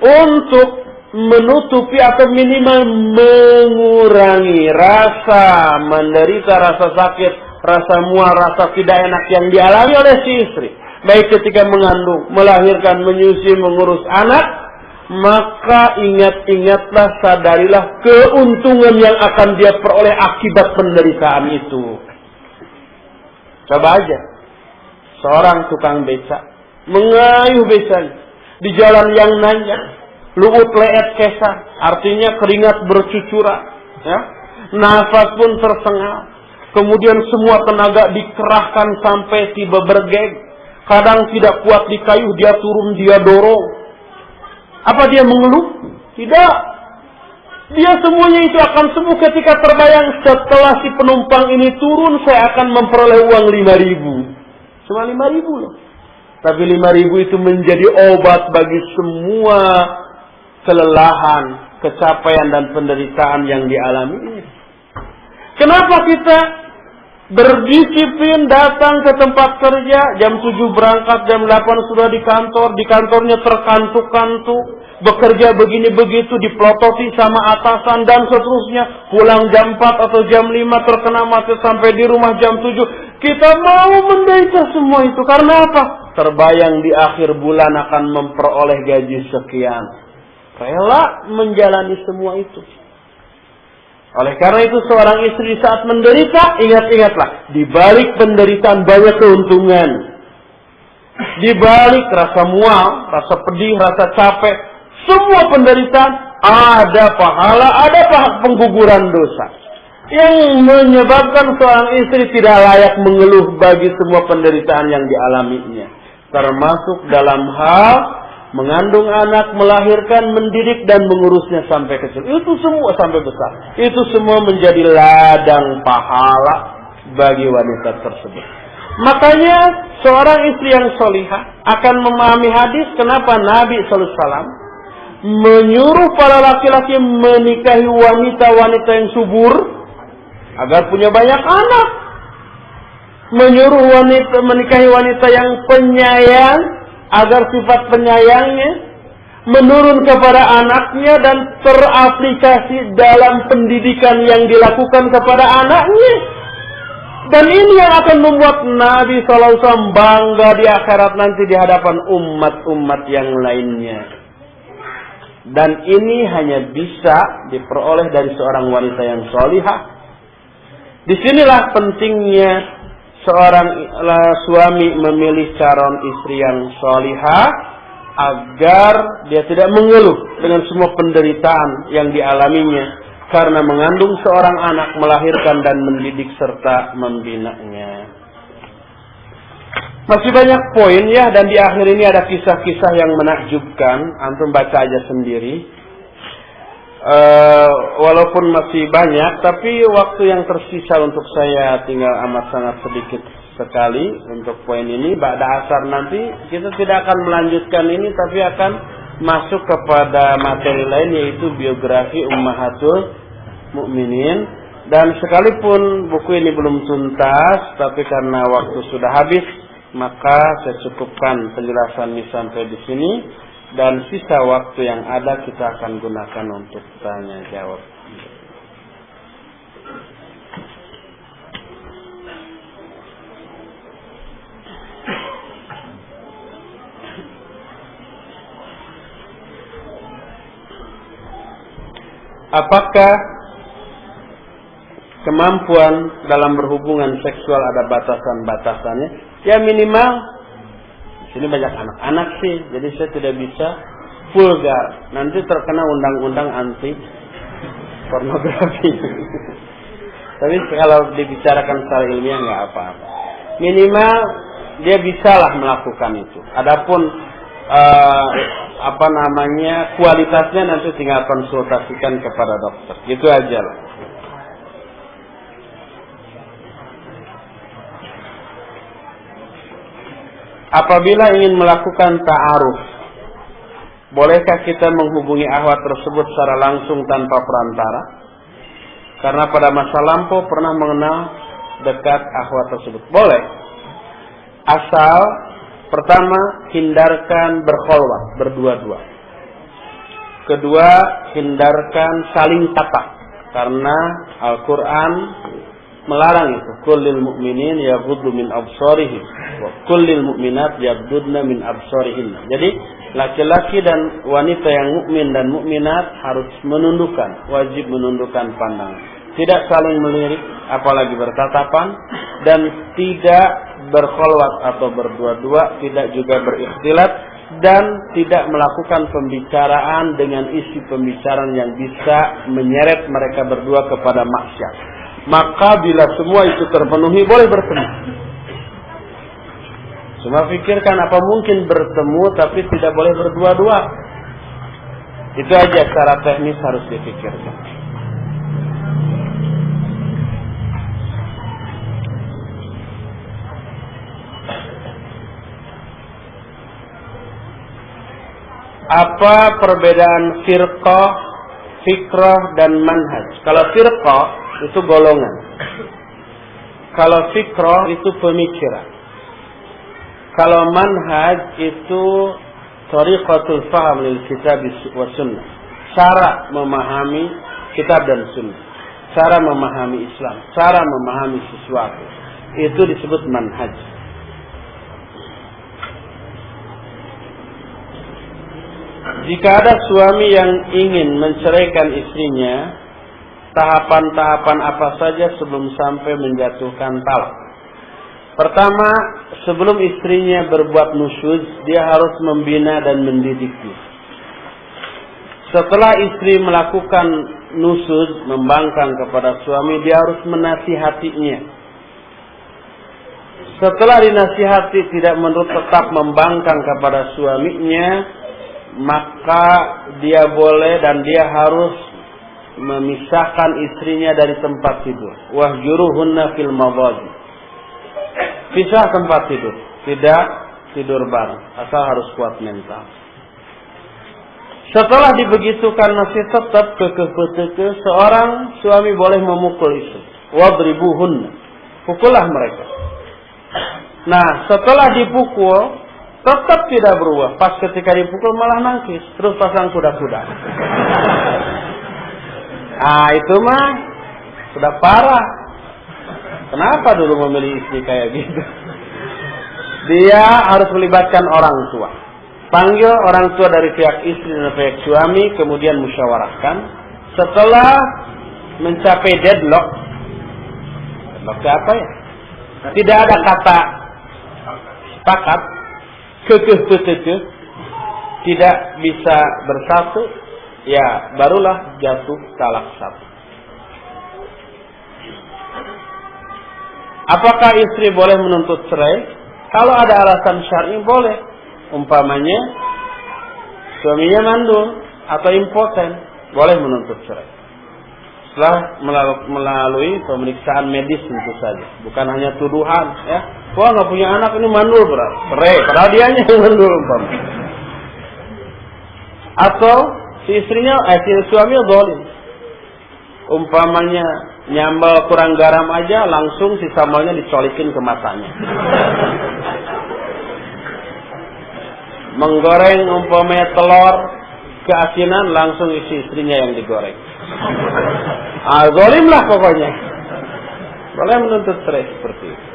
Speaker 1: untuk menutupi atau minimal mengurangi rasa menderita, rasa sakit, rasa mual, rasa tidak enak yang dialami oleh si istri, baik ketika mengandung, melahirkan, menyusui, mengurus anak, maka ingat-ingatlah, sadarilah keuntungan yang akan dia peroleh akibat penderitaan itu. Coba aja seorang tukang becak mengayuh becaknya di jalan yang nanjak, luut leet kesah, artinya keringat bercucuran, ya, nafas pun tersengal. Kemudian semua tenaga dikerahkan sampai tiba bergeg. Kadang tidak kuat dikayuh, dia turun, dia dorong. Apa dia mengeluh? Tidak. Dia semuanya itu akan sembuh ketika terbayang setelah si penumpang ini turun, saya akan memperoleh uang 5.000. Cuma 5.000 loh. Tapi 5.000 itu menjadi obat bagi semua kelelahan, kecapaian dan penderitaan yang dialami. Kenapa kita berdisiplin datang ke tempat kerja, jam 7 berangkat, jam 8 sudah di kantornya terkantuk-kantuk, bekerja begini-begitu, dipelototi sama atasan dan seterusnya, pulang jam 4 atau jam 5 terkena macet sampai di rumah jam 7. Kita mau menderita semua itu karena apa? Terbayang di akhir bulan akan memperoleh gaji sekian. Rela menjalani semua itu. Oleh karena itu seorang istri saat menderita, ingat-ingatlah, di balik penderitaan banyak keuntungan. Di balik rasa mual, rasa pedih, rasa capek, semua penderitaan ada pahala, ada pengguguran dosa. Yang menyebabkan seorang istri tidak layak mengeluh bagi semua penderitaan yang dialaminya. Termasuk dalam hal mengandung anak, melahirkan, mendidik, dan mengurusnya sampai kecil. Itu semua sampai besar. Itu semua menjadi ladang pahala bagi wanita tersebut. Makanya seorang istri yang solihah akan memahami hadis kenapa Nabi SAW menyuruh para laki-laki menikahi wanita-wanita yang subur agar punya banyak anak. Menyuruh menikahi wanita yang penyayang agar sifat penyayangnya menurun kepada anaknya dan teraplikasi dalam pendidikan yang dilakukan kepada anaknya. Dan ini yang akan membuat Nabi SAW bangga di akhirat nanti di hadapan umat-umat yang lainnya. Dan ini hanya bisa diperoleh dari seorang wanita yang solihah. Disinilah pentingnya seorang suami memilih calon istri yang solihah agar dia tidak mengeluh dengan semua penderitaan yang dialaminya karena mengandung seorang anak, melahirkan dan mendidik serta membinanya. Masih banyak poin ya, dan di akhir ini ada kisah-kisah yang menakjubkan. Antum baca aja sendiri. Walaupun masih banyak, tapi waktu yang tersisa untuk saya tinggal amat sangat sedikit sekali untuk poin ini. Ba'da asar nanti kita tidak akan melanjutkan ini, tapi akan masuk kepada materi lain, yaitu biografi Ummahatul Mukminin. Dan sekalipun buku ini belum tuntas, tapi karena waktu sudah habis, maka saya cukupkan penjelasan ini sampai di sini. Dan sisa waktu yang ada kita akan gunakan untuk tanya jawab. Apakah kemampuan dalam berhubungan seksual ada batasan-batasannya? Ya minimal. Sini banyak anak-anak sih, jadi saya tidak bisa vulgar. Nanti terkena undang-undang anti pornografi. Tapi kalau dibicarakan secara ilmiah nggak apa-apa. Minimal dia bisalah melakukan itu. Adapun kualitasnya nanti tinggal konsultasikan kepada dokter. Gitu aja lah. Apabila ingin melakukan ta'aruf, bolehkah kita menghubungi akhwat tersebut secara langsung tanpa perantara? Karena pada masa lampau pernah mengenal dekat akhwat tersebut. Boleh. Asal pertama hindarkan berkholwat, berdua-dua. Kedua, hindarkan saling tatap. Karena Al-Quran melarang itu. Kullil mu'minin yaghuddu min absarihim wa kullil mu'minat yaghuddna min absarihinna. Jadi laki-laki dan wanita yang mukmin dan mukminat harus menundukkan, wajib menundukkan pandangan. Tidak saling melirik, apalagi bertatapan, dan tidak berkholwat atau berdua-dua, tidak juga berikhtilat, dan tidak melakukan pembicaraan dengan isi pembicaraan yang bisa menyeret mereka berdua kepada maksiat. Maka bila semua itu terpenuhi, boleh bertemu. Cuma pikirkan apa mungkin bertemu tapi tidak boleh berdua-dua. Itu aja secara teknis harus dipikirkan. Apa perbedaan firqah, fikrah dan manhaj? Kalau firqah itu golongan. Kalau fikrah itu pemikiran. Kalau manhaj itu tariqatul faham lil kitab wa sunnah. Cara memahami kitab dan sunnah. Cara memahami Islam. Cara memahami sesuatu. itu disebut manhaj. Jika ada suami yang ingin menceraikan istrinya, tahapan-tahapan apa saja sebelum sampai menjatuhkan talak? Pertama, sebelum istrinya berbuat nusyuz, dia harus membina dan mendidiknya. Setelah istri melakukan nusyuz, membangkang kepada suami, dia harus menasihatinya. Setelah dinasihati tidak menurut tetap membangkang kepada suaminya, maka dia boleh dan dia harus memisahkan istrinya dari tempat tidur. Wahjuruhunna fil madhaji. Pisah tempat tidur, tidak tidur bareng, asal harus kuat mental. Setelah dibegitukan masih tetap kekeh-kekeh, seorang suami boleh memukul istri. Wadribuhunna, pukullah mereka. Nah, setelah dipukul tetap tidak berubah. Pas ketika dipukul malah nangis, terus pasang kuda-kuda. Itu mah sudah parah. Kenapa dulu memilih istri kayak gitu? Dia harus melibatkan orang tua. Panggil orang tua dari pihak istri dan pihak suami, kemudian musyawarahkan. Setelah mencapai deadlock apa ya? Tidak ada kata sepakat, kekeh, tidak bisa bersatu, ya barulah jatuh talak satu. Apakah istri boleh menuntut cerai? Kalau ada alasan syar'i boleh. Umpamanya suaminya mandul atau impoten, boleh menuntut cerai. Setelah melalui pemeriksaan medis tentu saja, bukan hanya tuduhan, ya. Wah, nggak punya anak ini mandul, berat. Cerai, padahal dia yang mandul umpamanya. Atau si suaminya zalim. Umpamanya nyambal kurang garam aja, langsung si sambalnya dicolikin ke matanya. Menggoreng umpamanya telur keasinan, langsung isi istrinya yang digoreng. Zalim lah pokoknya. Boleh menuntut cerai seperti itu.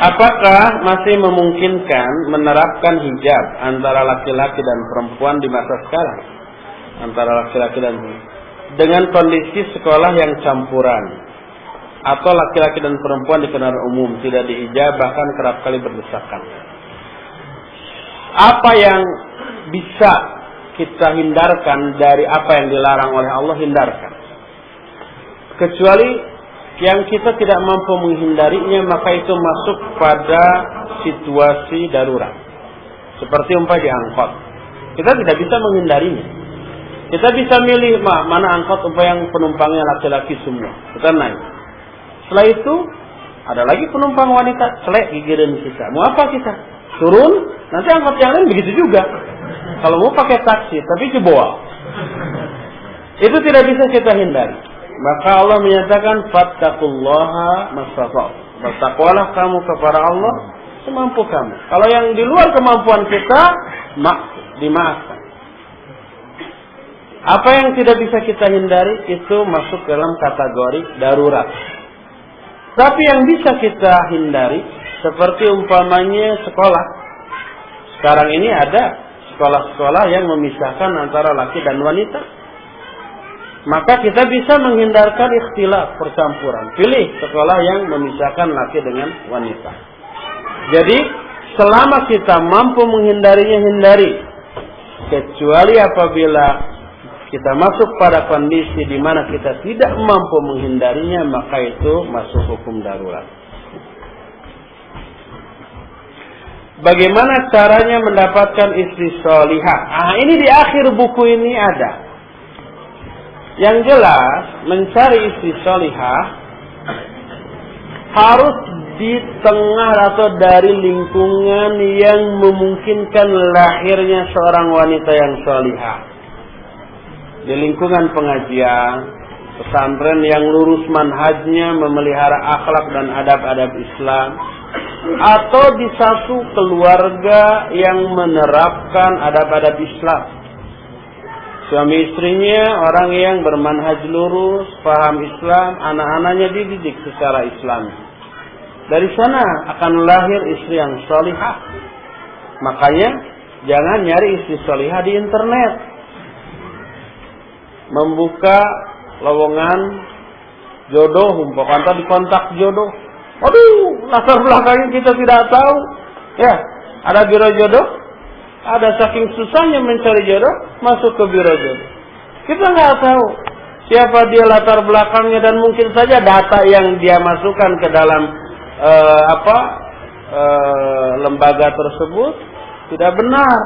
Speaker 1: Apakah masih memungkinkan menerapkan hijab antara laki-laki dan perempuan di masa sekarang? Antara laki-laki dan perempuan. Dengan kondisi sekolah yang campuran. Atau laki-laki dan perempuan di kendaraan umum tidak dihijab, bahkan kerap kali berdesakan. Apa yang bisa kita hindarkan dari apa yang dilarang oleh Allah, hindarkan. Kecuali yang kita tidak mampu menghindarinya, maka itu masuk pada situasi darurat. Seperti umpamanya di angkot. Kita tidak bisa menghindarinya. Kita bisa milih mana angkot umpamanya yang penumpangnya laki-laki semua. Kita naik. Setelah itu ada lagi penumpang wanita, selek gigiran kita. Mau apa kita? Turun, nanti angkot yang lain begitu juga. Kalau mau pakai taksi, tapi jebol. Itu tidak bisa kita hindari. Maka Allah menyatakan fattaqullaha mastata'tum. Bertakwalah kamu kepada Allah semampu kamu. Kalau yang di luar kemampuan kita, dimaafkan. Apa yang tidak bisa kita hindari itu masuk dalam kategori darurat. Tapi yang bisa kita hindari seperti umpamanya sekolah. Sekarang ini ada sekolah-sekolah yang memisahkan antara laki dan wanita. Maka kita bisa menghindarkan ikhtilaf, percampuran. Pilih sekolah yang memisahkan laki dengan wanita. Jadi selama kita mampu menghindarinya, hindari. Kecuali apabila kita masuk pada kondisi di mana kita tidak mampu menghindarinya, maka itu masuk hukum darurat. Bagaimana caranya mendapatkan istri sholihah? Ini di akhir buku ini ada. Yang jelas, mencari istri sholihah harus di tengah atau dari lingkungan yang memungkinkan lahirnya seorang wanita yang sholihah. Di lingkungan pengajian, pesantren yang lurus manhajnya, memelihara akhlak dan adab-adab Islam, atau di satu keluarga yang menerapkan adab-adab Islam. Suami istrinya orang yang bermanhaj lurus, paham Islam, anak-anaknya dididik secara Islami. Dari sana akan lahir istri yang salihah. Makanya jangan nyari istri salihah di internet. Membuka lowongan jodoh, umpamanya di kontak jodoh. Aduh, latar belakangnya kita tidak tahu. Ya, ada biro jodoh, ada saking susahnya mencari jodoh, masuk ke biro jodoh. Kita nggak tahu siapa dia, latar belakangnya, dan mungkin saja data yang dia masukkan ke dalam lembaga tersebut tidak benar.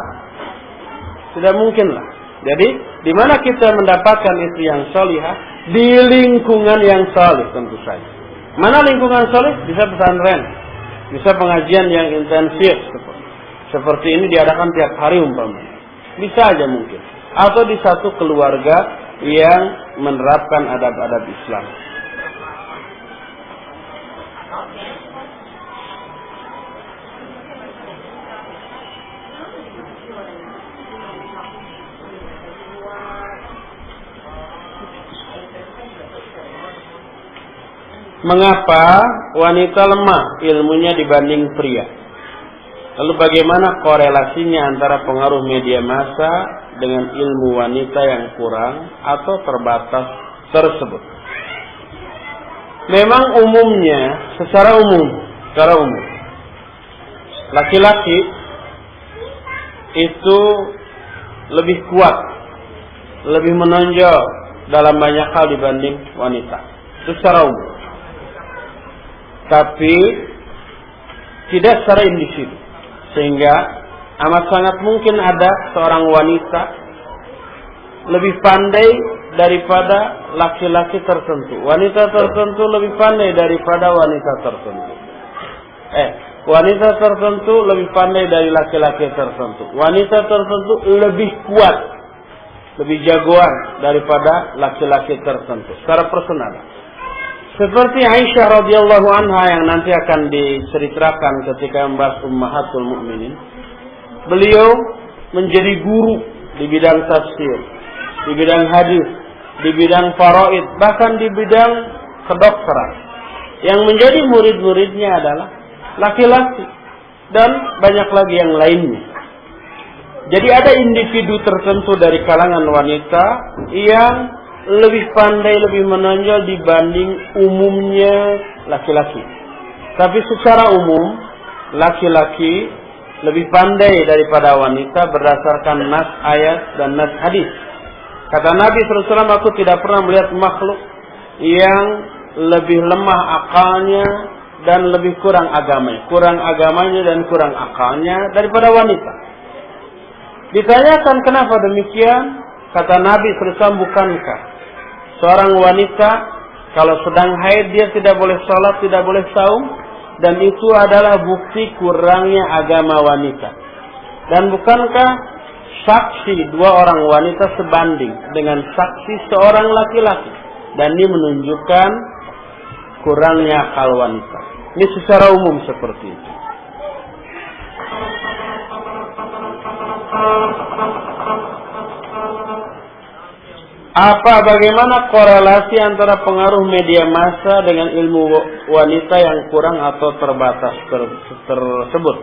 Speaker 1: Tidak mungkin lah. Jadi, di mana kita mendapatkan istri yang salihah? Di lingkungan yang salih tentu saja. Mana lingkungan saleh? Bisa pesantren, bisa pengajian yang intensif seperti ini diadakan tiap hari umpamanya. Bisa aja mungkin. Atau di satu keluarga yang menerapkan adab-adab Islam. Mengapa wanita lemah ilmunya dibanding pria? Lalu bagaimana korelasinya antara pengaruh media massa dengan ilmu wanita yang kurang atau terbatas tersebut? Memang umumnya, secara umum, laki-laki itu lebih kuat, lebih menonjol dalam banyak hal dibanding wanita. Itu secara umum. Tapi tidak secara individu, sehingga amat sangat mungkin ada seorang wanita lebih pandai daripada laki-laki tertentu. Wanita tertentu lebih pandai daripada wanita tertentu. Wanita tertentu lebih pandai dari laki-laki tertentu. Wanita tertentu lebih kuat, lebih jagoan daripada laki-laki tertentu secara personal. Seperti Aisyah radhiyallahu anha yang nanti akan diceritakan ketika membahas Ummahatul Mukminin. Beliau menjadi guru di bidang tafsir, di bidang hadis, di bidang faraid, bahkan di bidang kedokteran. Yang menjadi murid-muridnya adalah laki-laki dan banyak lagi yang lainnya. Jadi ada individu tertentu dari kalangan wanita yang lebih pandai, lebih menonjol dibanding umumnya laki-laki. Tapi secara umum, laki-laki lebih pandai daripada wanita berdasarkan nas ayat dan nas hadis. Kata Nabi SAW, aku tidak pernah melihat makhluk yang lebih lemah akalnya dan lebih kurang agamanya. Kurang agamanya dan kurang akalnya daripada wanita. Ditanyakan kenapa demikian? Kata Nabi SAW, bukankah seorang wanita kalau sedang haid dia tidak boleh sholat, tidak boleh saum, dan itu adalah bukti kurangnya agama wanita. Dan bukankah saksi dua orang wanita sebanding dengan saksi seorang laki-laki? Dan ini menunjukkan kurangnya akal wanita. Ini secara umum seperti itu. Bagaimana korelasi antara pengaruh media massa dengan ilmu wanita yang kurang atau terbatas tersebut?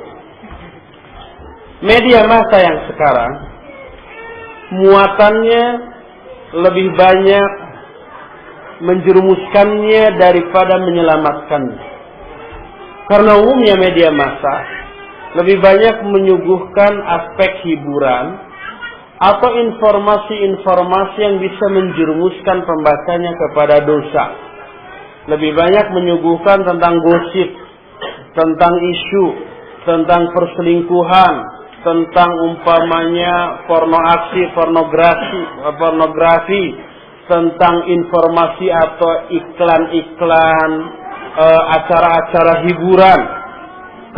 Speaker 1: Media massa yang sekarang muatannya lebih banyak menjerumuskannya daripada menyelamatkannya. Karena umumnya media massa lebih banyak menyuguhkan aspek hiburan atau informasi-informasi yang bisa menjerumuskan pembacanya kepada dosa. Lebih banyak menyuguhkan tentang gosip, tentang isu, tentang perselingkuhan, tentang umpamanya pornografi, tentang informasi atau iklan-iklan, acara-acara hiburan.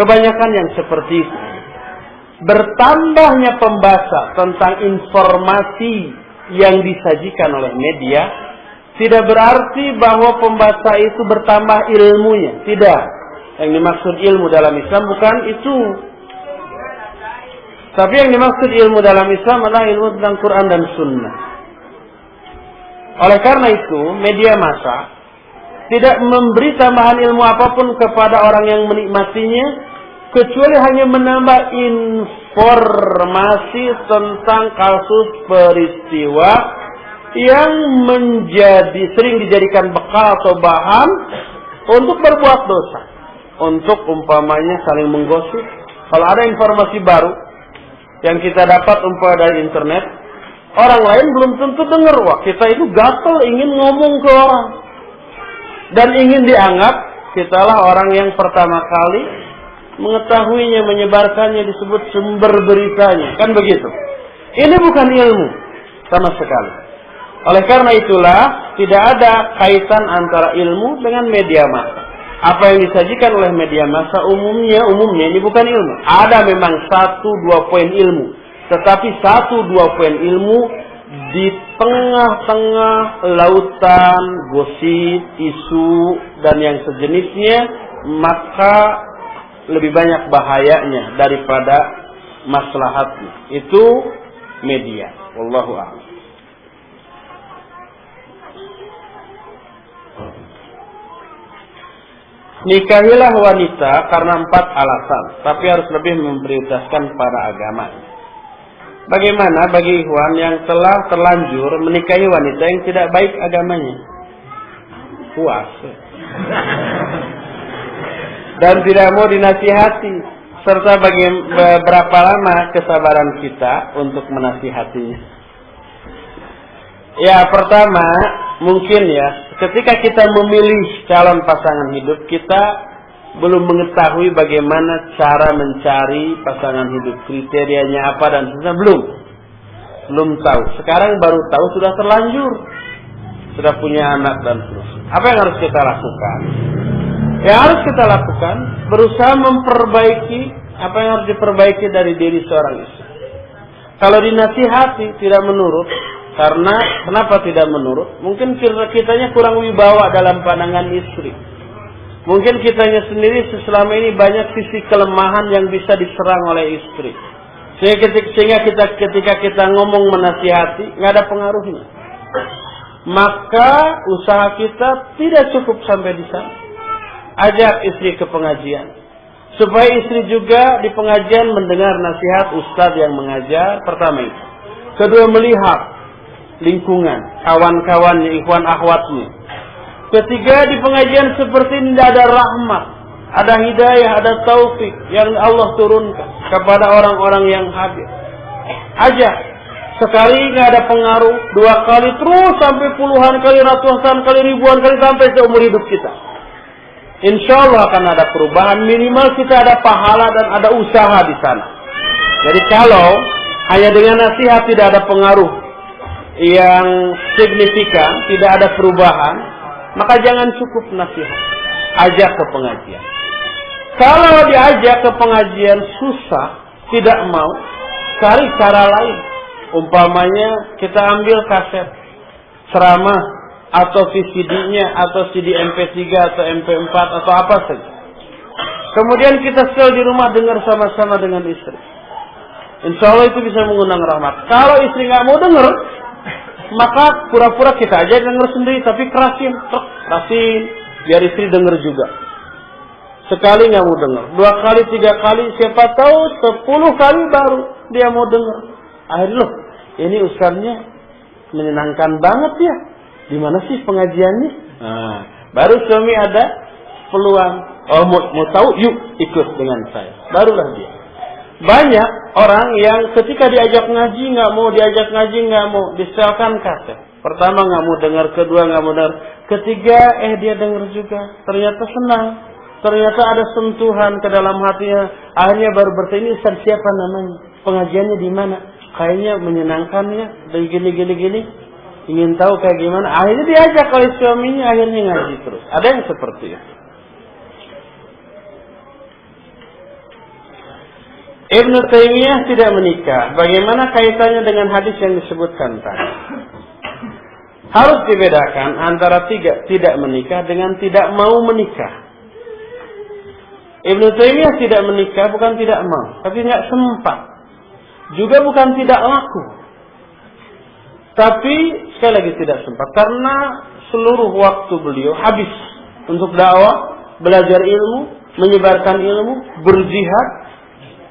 Speaker 1: Kebanyakan yang seperti itu. Bertambahnya pembaca tentang informasi yang disajikan oleh media tidak berarti bahwa pembaca itu bertambah ilmunya. Tidak. Yang dimaksud ilmu dalam Islam bukan itu. Tapi yang dimaksud ilmu dalam Islam adalah ilmu tentang Quran dan Sunnah. Oleh karena itu, media massa tidak memberi tambahan ilmu apapun kepada orang yang menikmatinya, kecuali hanya menambah informasi tentang kasus peristiwa yang sering dijadikan bekal atau bahan untuk berbuat dosa. Untuk umpamanya saling menggosip. Kalau ada informasi baru yang kita dapat umpamanya dari internet, orang lain belum tentu dengar. Wah, kita itu gatel ingin ngomong ke orang. Dan ingin dianggap kitalah orang yang pertama kali mengetahuinya, menyebarkannya, disebut sumber beritanya. Kan begitu. Ini bukan ilmu sama sekali. Oleh karena itulah tidak ada kaitan antara ilmu dengan media massa. Apa yang disajikan oleh media massa umumnya ini bukan ilmu. Ada memang 1-2 poin ilmu. Tetapi 1-2 poin ilmu di tengah-tengah lautan gosip, isu, dan yang sejenisnya, maka lebih banyak bahayanya daripada maslahatnya. Itu media. Wallahu a'lam. Nikahilah wanita karena 4 alasan, tapi harus lebih memprioritaskan pada agama. Bagaimana bagi ikhwan yang telah terlanjur menikahi wanita yang tidak baik agamanya? Puasa. Dan tidak mau dinasihati. Serta berapa lama kesabaran kita untuk menasihatinya? Ya, pertama, mungkin ya, ketika kita memilih calon pasangan hidup, kita belum mengetahui bagaimana cara mencari pasangan hidup, kriterianya apa dan sebagainya, belum tahu. Sekarang baru tahu, sudah terlanjur, sudah punya anak dan seterusnya. Apa yang harus kita lakukan? Yang harus kita lakukan, berusaha memperbaiki apa yang harus diperbaiki dari diri seorang istri. Kalau dinasihati tidak menurut, karena kenapa tidak menurut? Mungkin kitanya kurang wibawa dalam pandangan istri. Mungkin kitanya sendiri selama ini banyak sisi kelemahan yang bisa diserang oleh istri. Sehingga ketika kita ngomong menasihati, nggak ada pengaruhnya. Maka usaha kita tidak cukup sampai di sana. Ajak istri ke pengajian. Supaya istri juga di pengajian mendengar nasihat ustadz yang mengajar. Pertama itu. Kedua, melihat lingkungan, kawan-kawannya, ikhwan akhwatnya. Ketiga, di pengajian seperti ini tidak ada rahmat, ada hidayah, ada taufik yang Allah turunkan kepada orang-orang yang hadir. Ajak. Sekali nggak ada pengaruh, 2 kali, terus sampai puluhan kali, ratusan kali, ribuan kali, sampai seumur hidup kita. Insya Allah akan ada perubahan. Minimal kita ada pahala dan ada usaha di sana. Jadi kalau hanya dengan nasihat tidak ada pengaruh yang signifikan, tidak ada perubahan, maka jangan cukup nasihat. Ajak ke pengajian. Kalau diajak ke pengajian susah, tidak mau, cari cara lain. Umpamanya kita ambil kaset ceramah atau VCD-nya atau CD MP3 atau MP4 atau apa saja. Kemudian kita setel di rumah, dengar sama-sama dengan istri. Insya Allah itu bisa mengundang rahmat. Kalau istri nggak mau dengar, maka pura-pura kita aja dengar sendiri, tapi kerasin, biar istri dengar juga. Sekali nggak mau dengar, 2 kali, 3 kali, siapa tahu 10 kali baru dia mau dengar. Akhirnya loh, ini ustaznya menyenangkan banget ya. Di mana sih pengajiannya? Nah, baru suami ada peluang. Oh, mau tahu? Yuk ikut dengan saya. Barulah dia. Banyak orang yang ketika diajak ngaji nggak mau, diajak ngaji nggak mau, disetelkan kaset. Pertama nggak mau dengar, kedua nggak mau dengar, ketiga dia dengar juga. Ternyata senang, ternyata ada sentuhan ke dalam hatinya. Akhirnya baru bertanya, Ustaz siapa namanya? Pengajiannya di mana? Kayaknya menyenangkan ya, dan gini. Ingin tahu kayak gimana? Akhirnya diajak oleh suaminya, akhirnya ngaji terus. Ada yang seperti itu. Ibnu Taimiyah tidak menikah. Bagaimana kaitannya dengan hadis yang disebutkan tadi? Harus dibedakan antara tidak menikah dengan tidak mau menikah. Ibnu Taimiyah tidak menikah bukan tidak mau, tapi nggak sempat. Juga bukan tidak laku. Tapi Sekali lagi tidak sempat karena seluruh waktu beliau habis untuk dakwah, belajar ilmu, menyebarkan ilmu, berjihad,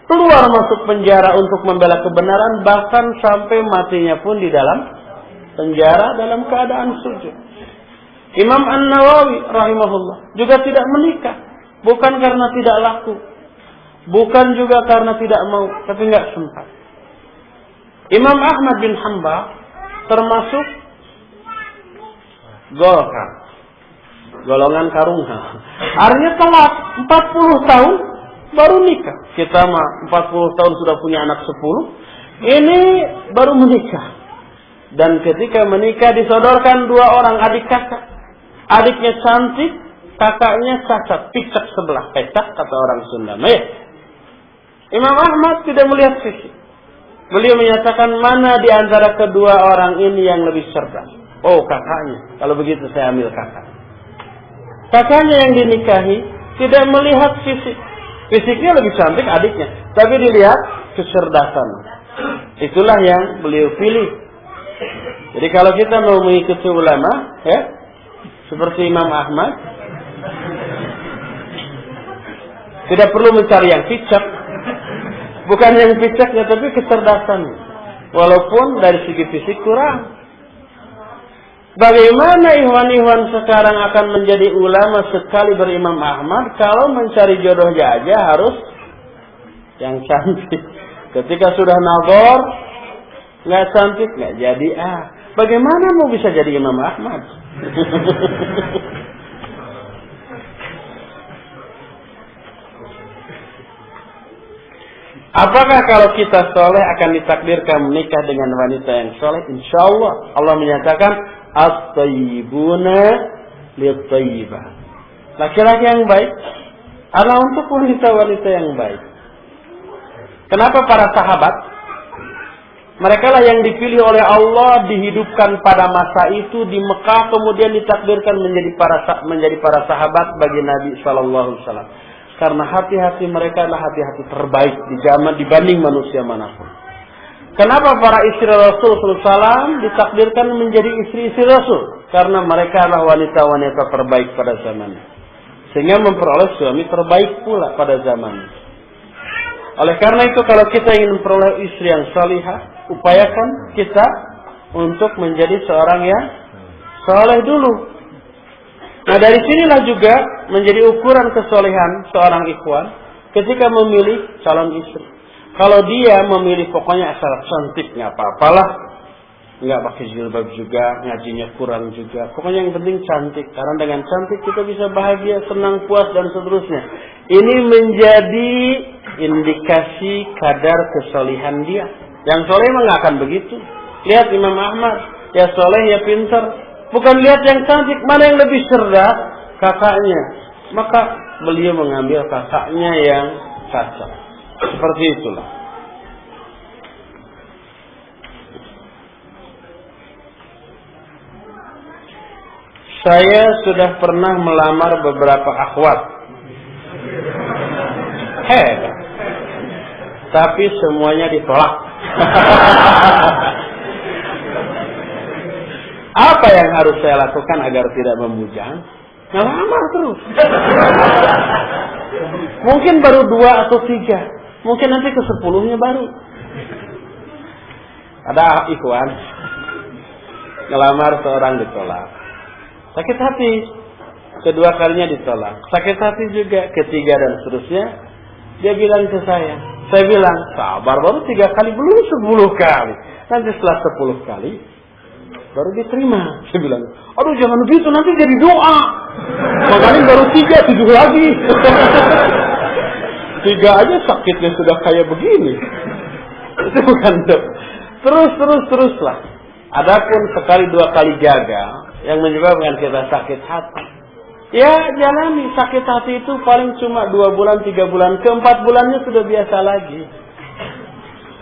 Speaker 1: keluar masuk penjara untuk membela kebenaran, bahkan sampai matinya pun di dalam penjara dalam keadaan sujud. Imam An-Nawawi rahimahullah juga tidak menikah, bukan karena tidak laku, bukan juga karena tidak mau, tapi nggak sempat. Imam Ahmad bin Hanbal termasuk Golkar, golongan karungha. Artinya telat 40 tahun baru nikah. Kita mah 40 tahun sudah punya anak 10, ini baru menikah. Dan ketika menikah disodorkan 2 orang adik kakak. Adiknya cantik, kakaknya cacat, picak sebelah, pecak kata orang Sunda. Imam Ahmad tidak melihat fisik. Beliau menyatakan mana di antara kedua orang ini yang lebih cerdas. Oh, kakaknya. Kalau begitu saya ambil kakak. Kakaknya yang dinikahi tidak melihat fisik. Fisiknya lebih cantik adiknya, tapi dilihat kecerdasan. Itulah yang beliau pilih. Jadi kalau kita mau mengikuti ulama, ya, seperti Imam Ahmad, tidak perlu mencari yang picak. Bukan yang picaknya, tapi kecerdasan. Walaupun dari segi fisik kurang. Bagaimana ikhwan-ikhwan sekarang akan menjadi ulama sekali berimam Ahmad kalau mencari jodohnya aja harus yang cantik. Ketika sudah nazar nggak cantik nggak jadi. Bagaimana mau bisa jadi Imam Ahmad? Apakah kalau kita soleh akan ditakdirkan menikah dengan wanita yang soleh? Insya Allah. Allah menyatakan at-tayyibuna lit-tayyibah. Laki-laki yang baik adalah untuk wanita-wanita yang baik. Kenapa para sahabat? Mereka lah yang dipilih oleh Allah, dihidupkan pada masa itu di Mekah, kemudian ditakdirkan menjadi para sahabat bagi Nabi Sallallahu Alaihi Wasallam. Karena hati-hati mereka adalah hati-hati terbaik di zaman dibanding manusia manapun. Kenapa para istri Rasul SAW ditakdirkan menjadi istri-istri Rasul? Karena mereka adalah wanita-wanita terbaik pada zamannya. Sehingga memperoleh suami terbaik pula pada zamannya. Oleh karena itu kalau kita ingin memperoleh istri yang salihah, upayakan kita untuk menjadi seorang yang saleh dulu. Nah dari sinilah juga menjadi ukuran kesolehan seorang ikhwan ketika memilih calon istri. Kalau dia memilih pokoknya asal cantik nggak apa-apalah, nggak pakai jilbab juga, ngajinya kurang juga. Pokoknya yang penting cantik. Karena dengan cantik kita bisa bahagia, senang, puas dan seterusnya. Ini menjadi indikasi kadar kesolehan dia. Yang soleh memang nggak akan begitu. Lihat Imam Ahmad, ya soleh ya pintar. Bukan lihat yang cantik, mana yang lebih cerdas, kakaknya. Maka beliau mengambil kakaknya yang cacat. Seperti itulah. Saya sudah pernah melamar beberapa akhwat. Tapi semuanya ditolak. Apa yang harus saya lakukan agar tidak membujang? Ngelamar terus. Mungkin baru 2 atau 3. Mungkin nanti ke 10-nya baru. Ada ikhwan ngelamar seorang ditolak. Sakit hati. Kedua kalinya ditolak. Sakit hati juga. Ketiga dan seterusnya. Dia bilang ke saya. Saya bilang, sabar baru 3 kali, belum 10 kali. Nanti setelah 10 kali baru diterima. Saya bilang, aduh jangan begitu, nanti jadi doa. Makanya baru 3, 7 lagi. 3 aja sakitnya sudah kayak begini. Itu bukan doa. Teruslah. Adapun sekali 2 kali gagal, yang menyebabkan kita sakit hati. Ya jalani, sakit hati itu paling cuma 2 bulan, 3 bulan. Ke-4 bulannya sudah biasa lagi.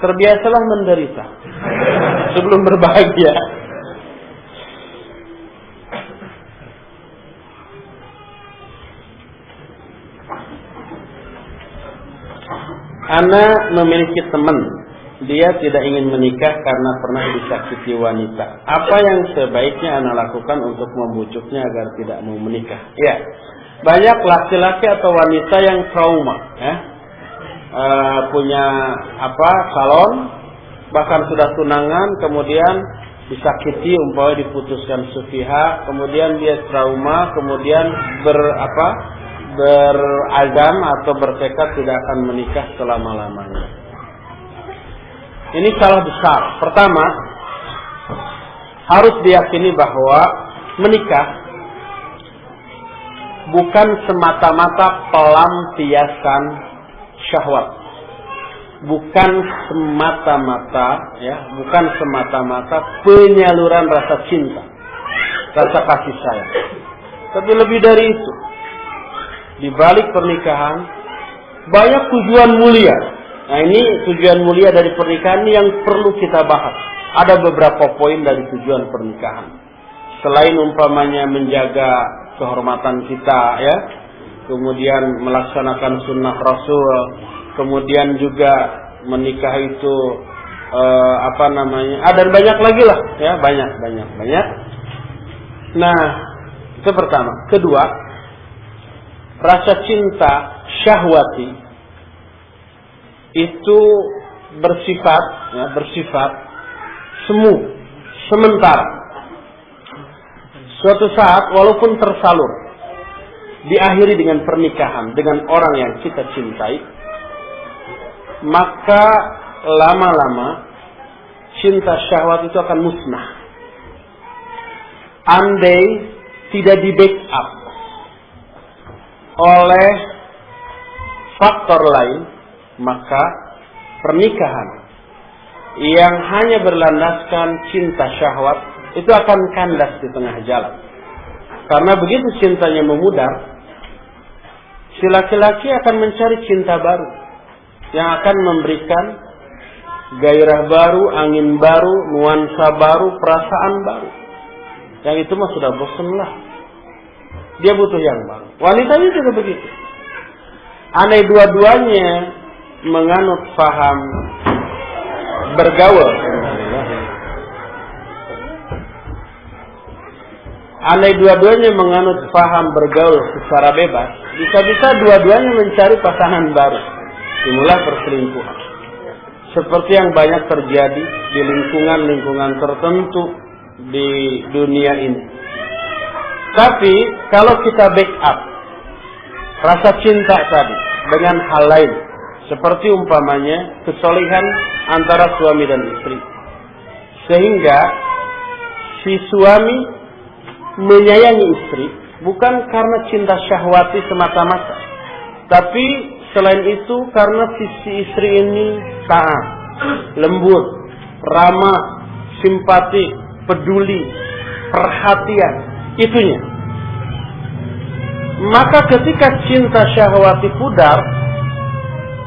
Speaker 1: Terbiasalah menderita sebelum berbahagia. Ana memiliki teman dia tidak ingin menikah karena pernah disakiti wanita. Apa yang sebaiknya Anda lakukan untuk membujuknya agar tidak mau menikah? Ya, banyak laki-laki atau wanita yang trauma, ya, punya salon, bahkan sudah tunangan, kemudian disakiti, umpamanya diputuskan sepihak, kemudian dia trauma, kemudian berazam atau bertekad tidak akan menikah selama-lamanya. Ini salah besar. Pertama, harus diyakini bahwa menikah bukan semata-mata pelampiasan syahwat. Bukan semata-mata penyaluran rasa cinta, rasa kasih sayang. Tapi lebih dari itu. Di balik pernikahan banyak tujuan mulia. Nah, ini tujuan mulia dari pernikahan yang perlu kita bahas. Ada beberapa poin dari tujuan pernikahan. Selain umpamanya menjaga kehormatan kita, ya, kemudian melaksanakan sunnah Rasul, kemudian juga menikah itu dan banyak lagi lah, ya, banyak. Nah, itu pertama. Kedua, rasa cinta syahwati itu bersifat semu, sementara. Suatu saat walaupun tersalur, diakhiri dengan pernikahan dengan orang yang kita cintai, maka lama-lama cinta syahwat itu akan musnah. Andai tidak di backup oleh faktor lain, maka pernikahan yang hanya berlandaskan cinta syahwat itu akan kandas di tengah jalan. Karena begitu cintanya memudar, si laki-laki akan mencari cinta baru yang akan memberikan gairah baru, angin baru, nuansa baru, perasaan baru. Yang itu mah sudah bosan lah. Dia butuh yang baru. Wanitanya juga begitu. Andai dua-duanya menganut paham bergaul, andai dua-duanya menganut paham bergaul secara bebas, bisa-bisa dua-duanya mencari pasangan baru. Inilah perselingkuhan. Seperti yang banyak terjadi di lingkungan-lingkungan tertentu di dunia ini. Tapi kalau kita backup rasa cinta tadi dengan hal lain, seperti umpamanya kesolehan antara suami dan istri, sehingga si suami menyayangi istri bukan karena cinta syahwati semata-mata, tapi selain itu karena si istri ini taat, lembut, ramah, simpati, peduli, perhatian, itunya. Maka ketika cinta syahwati pudar,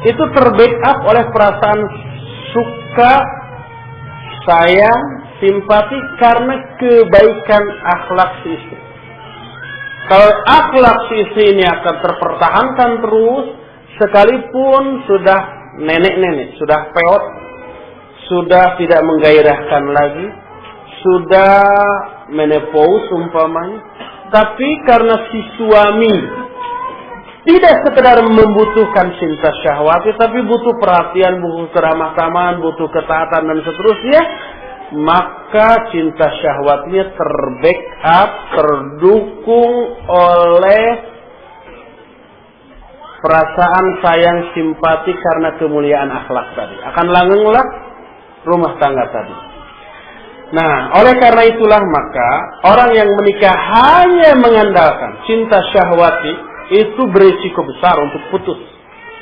Speaker 1: itu terbackup oleh perasaan suka, sayang, simpati karena kebaikan akhlak si istri. Kalau akhlak si istri ini akan terpertahankan terus, sekalipun sudah nenek-nenek, sudah peot, sudah tidak menggairahkan lagi, sudah menopause umpamanya, tapi karena si suami tidak sekedar membutuhkan cinta syahwati, tapi butuh perhatian, butuh keramah tamahan, butuh ketaatan dan seterusnya, maka cinta syahwatnya terbackup, terdukung oleh perasaan sayang, simpati karena kemuliaan akhlak tadi. Akan langgenglah rumah tangga tadi. Nah, oleh karena itulah maka orang yang menikah hanya mengandalkan cinta syahwati itu berisiko besar untuk putus.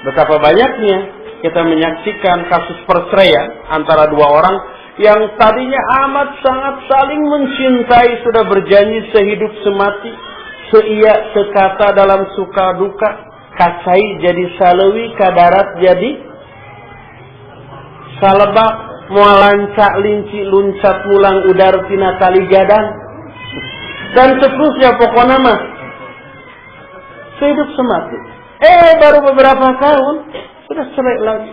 Speaker 1: Betapa banyaknya kita menyaksikan kasus perceraian antara dua orang yang tadinya amat sangat saling mencintai, sudah berjanji sehidup semati, seia sekata dalam suka duka, kacai jadi salewi, kadarat jadi salebak, mual lancak linci luncat mulang udar tina tali gadan dan seterusnya, pokoknya mah sehidup semati. Baru beberapa tahun sudah cerai lagi.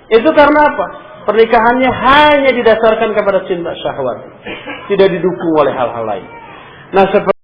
Speaker 1: Itu karena apa? Pernikahannya hanya didasarkan kepada cinta syahwat, tidak didukung oleh hal-hal lain. Nah, seperti